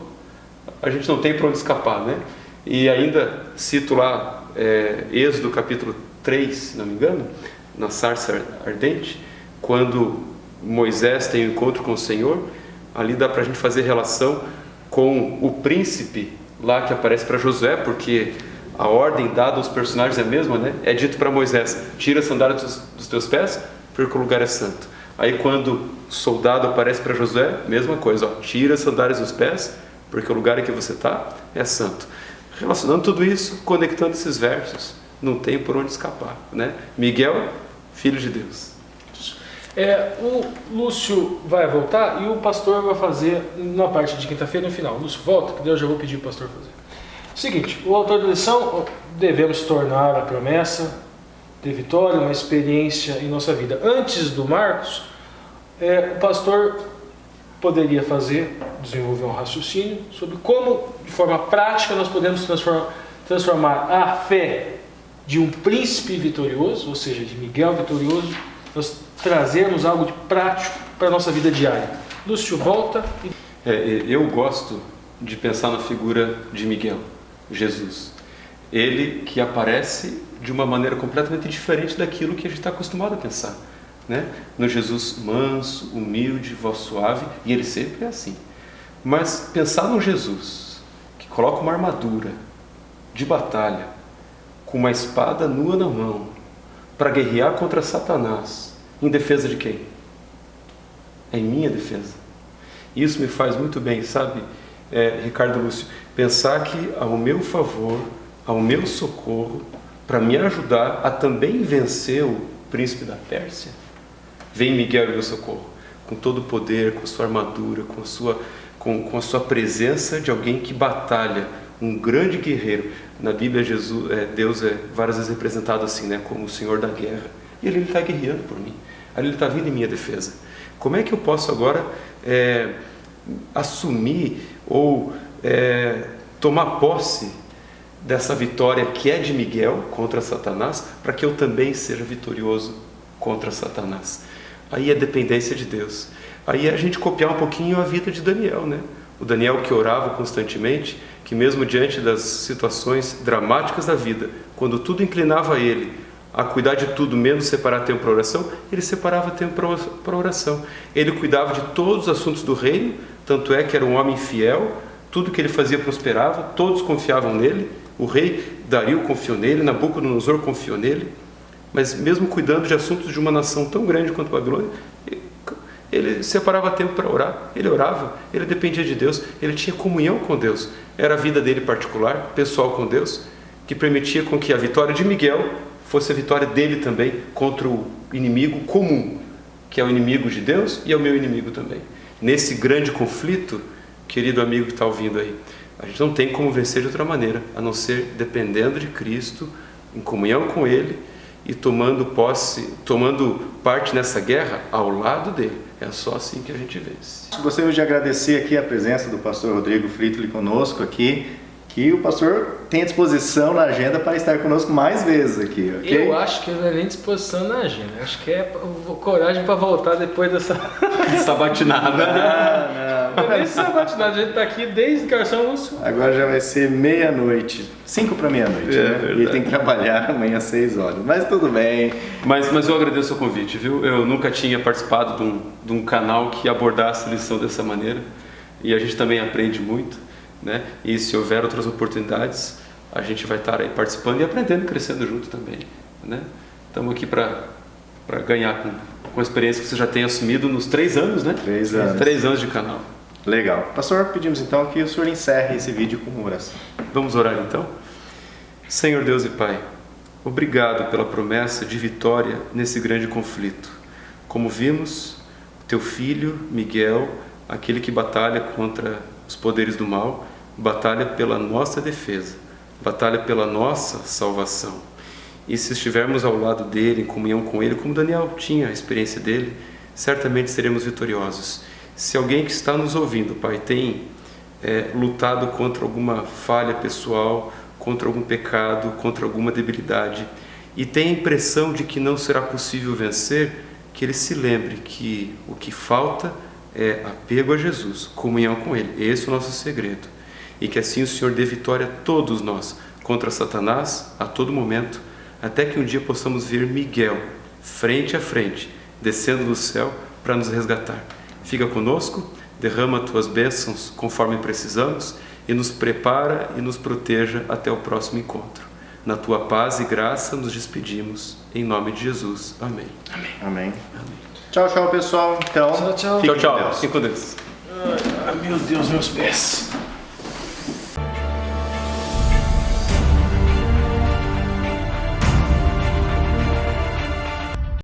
a gente não tem para onde escapar, né? E ainda cito lá Êxodo capítulo 3, se não me engano, na sarça ardente, quando Moisés tem um encontro com o Senhor, ali dá para a gente fazer relação com o príncipe lá que aparece para Josué, porque a ordem dada aos personagens é a mesma, né? É dito para Moisés: tira a sandália dos teus pés, porque o lugar é santo. Aí quando o soldado aparece para Josué, mesma coisa, tira as sandálias dos pés, porque o lugar em que você está é santo. Relacionando tudo isso, conectando esses versos, não tem por onde escapar, né? Miguel, filho de Deus. O Lúcio vai voltar e o pastor vai fazer na parte de quinta-feira, no final. O Lúcio volta, que eu já vou pedir para o pastor fazer. Seguinte, o autor da lição: devemos tornar a promessa de vitória uma experiência em nossa vida. Antes do Marcos, o pastor poderia desenvolver um raciocínio sobre como, de forma prática, nós podemos transformar a fé de um príncipe vitorioso, ou seja, de Miguel vitorioso, nós trazermos algo de prático para a nossa vida diária. Lúcio, volta. Eu gosto de pensar na figura de Miguel, Jesus. Ele que aparece de uma maneira completamente diferente daquilo que a gente está acostumado a pensar, né? No Jesus manso, humilde, voz suave, e ele sempre é assim. Mas pensar no Jesus que coloca uma armadura de batalha, com uma espada nua na mão, para guerrear contra Satanás, em defesa de quem? Em minha defesa. Isso me faz muito bem, sabe, Ricardo Lúcio, pensar que ao meu favor, ao meu socorro, para me ajudar a também vencer o príncipe da Pérsia, vem Miguel em meu socorro, com todo o poder, com a sua armadura, com a sua presença de alguém que batalha, um grande guerreiro. Na Bíblia, Deus é várias vezes representado assim, né, como o Senhor da guerra. E ele está guerreando por mim. Ali ele está vindo em minha defesa. Como é que eu posso agora assumir ou tomar posse dessa vitória que é de Miguel contra Satanás, para que eu também seja vitorioso contra Satanás? Aí é dependência de Deus. Aí é a gente copiar um pouquinho a vida de Daniel, né? O Daniel que orava constantemente, que mesmo diante das situações dramáticas da vida, quando tudo inclinava a ele a cuidar de tudo, menos separar tempo para oração, ele separava tempo para oração. Ele cuidava de todos os assuntos do reino, tanto é que era um homem fiel, tudo que ele fazia prosperava, todos confiavam nele, o rei Dario confiou nele, Nabucodonosor confiou nele, mas mesmo cuidando de assuntos de uma nação tão grande quanto a Babilônia, ele separava tempo para orar, ele orava, ele dependia de Deus, ele tinha comunhão com Deus. Era a vida dele particular, pessoal com Deus, que permitia com que a vitória de Miguel fosse a vitória dele também contra o inimigo comum, que é o inimigo de Deus e é o meu inimigo também. Nesse grande conflito, querido amigo que está ouvindo aí, a gente não tem como vencer de outra maneira, a não ser dependendo de Cristo, em comunhão com Ele e tomando parte nessa guerra ao lado dele. É só assim que a gente vence. Gostaria de agradecer aqui a presença do pastor Rodrigo Frittli conosco aqui, que o pastor tem à disposição na agenda para estar conosco mais vezes aqui, ok? Eu acho que não é nem disposição na agenda, acho que é coragem para voltar depois dessa Sabatinada. Não é nem sabatinada, a gente está aqui desde que nós somos... Agora já vai ser meia-noite, 5 para meia-noite, né? Verdade. E tem que trabalhar amanhã às 6 horas, mas tudo bem. Mas eu agradeço o convite, viu? Eu nunca tinha participado de um canal que abordasse a lição dessa maneira, e a gente também aprende muito, né? E se houver outras oportunidades, a gente vai estar aí participando e aprendendo, crescendo junto também, né? Estamos aqui para ganhar com a experiência que você já tem assumido nos 3 anos, né? 3 anos. 3 anos de canal. Legal. Pastor, pedimos então que o senhor encerre esse vídeo com uma oração. Vamos orar então? Senhor Deus e Pai, obrigado pela promessa de vitória nesse grande conflito. Como vimos, teu filho Miguel, aquele que batalha contra os poderes do mal, batalha pela nossa defesa, batalha pela nossa salvação. E se estivermos ao lado dele, em comunhão com ele, como Daniel tinha a experiência dele, certamente seremos vitoriosos. Se alguém que está nos ouvindo, Pai, tem lutado contra alguma falha pessoal, contra algum pecado, contra alguma debilidade, e tem a impressão de que não será possível vencer, que ele se lembre que o que falta é apego a Jesus, comunhão com Ele. Esse é o nosso segredo. E que assim o Senhor dê vitória a todos nós, contra Satanás, a todo momento, até que um dia possamos ver Miguel, frente a frente, descendo do céu para nos resgatar. Fica conosco, derrama Tuas bênçãos conforme precisamos e nos prepara e nos proteja até o próximo encontro. Na Tua paz e graça nos despedimos, em nome de Jesus. Amém. Amém. Amém. Tchau, tchau, pessoal. Então, Tchau, tchau. fiquem com Tchau, Deus. tchau. Fique com Deus. Ai, meu Deus, meus pés.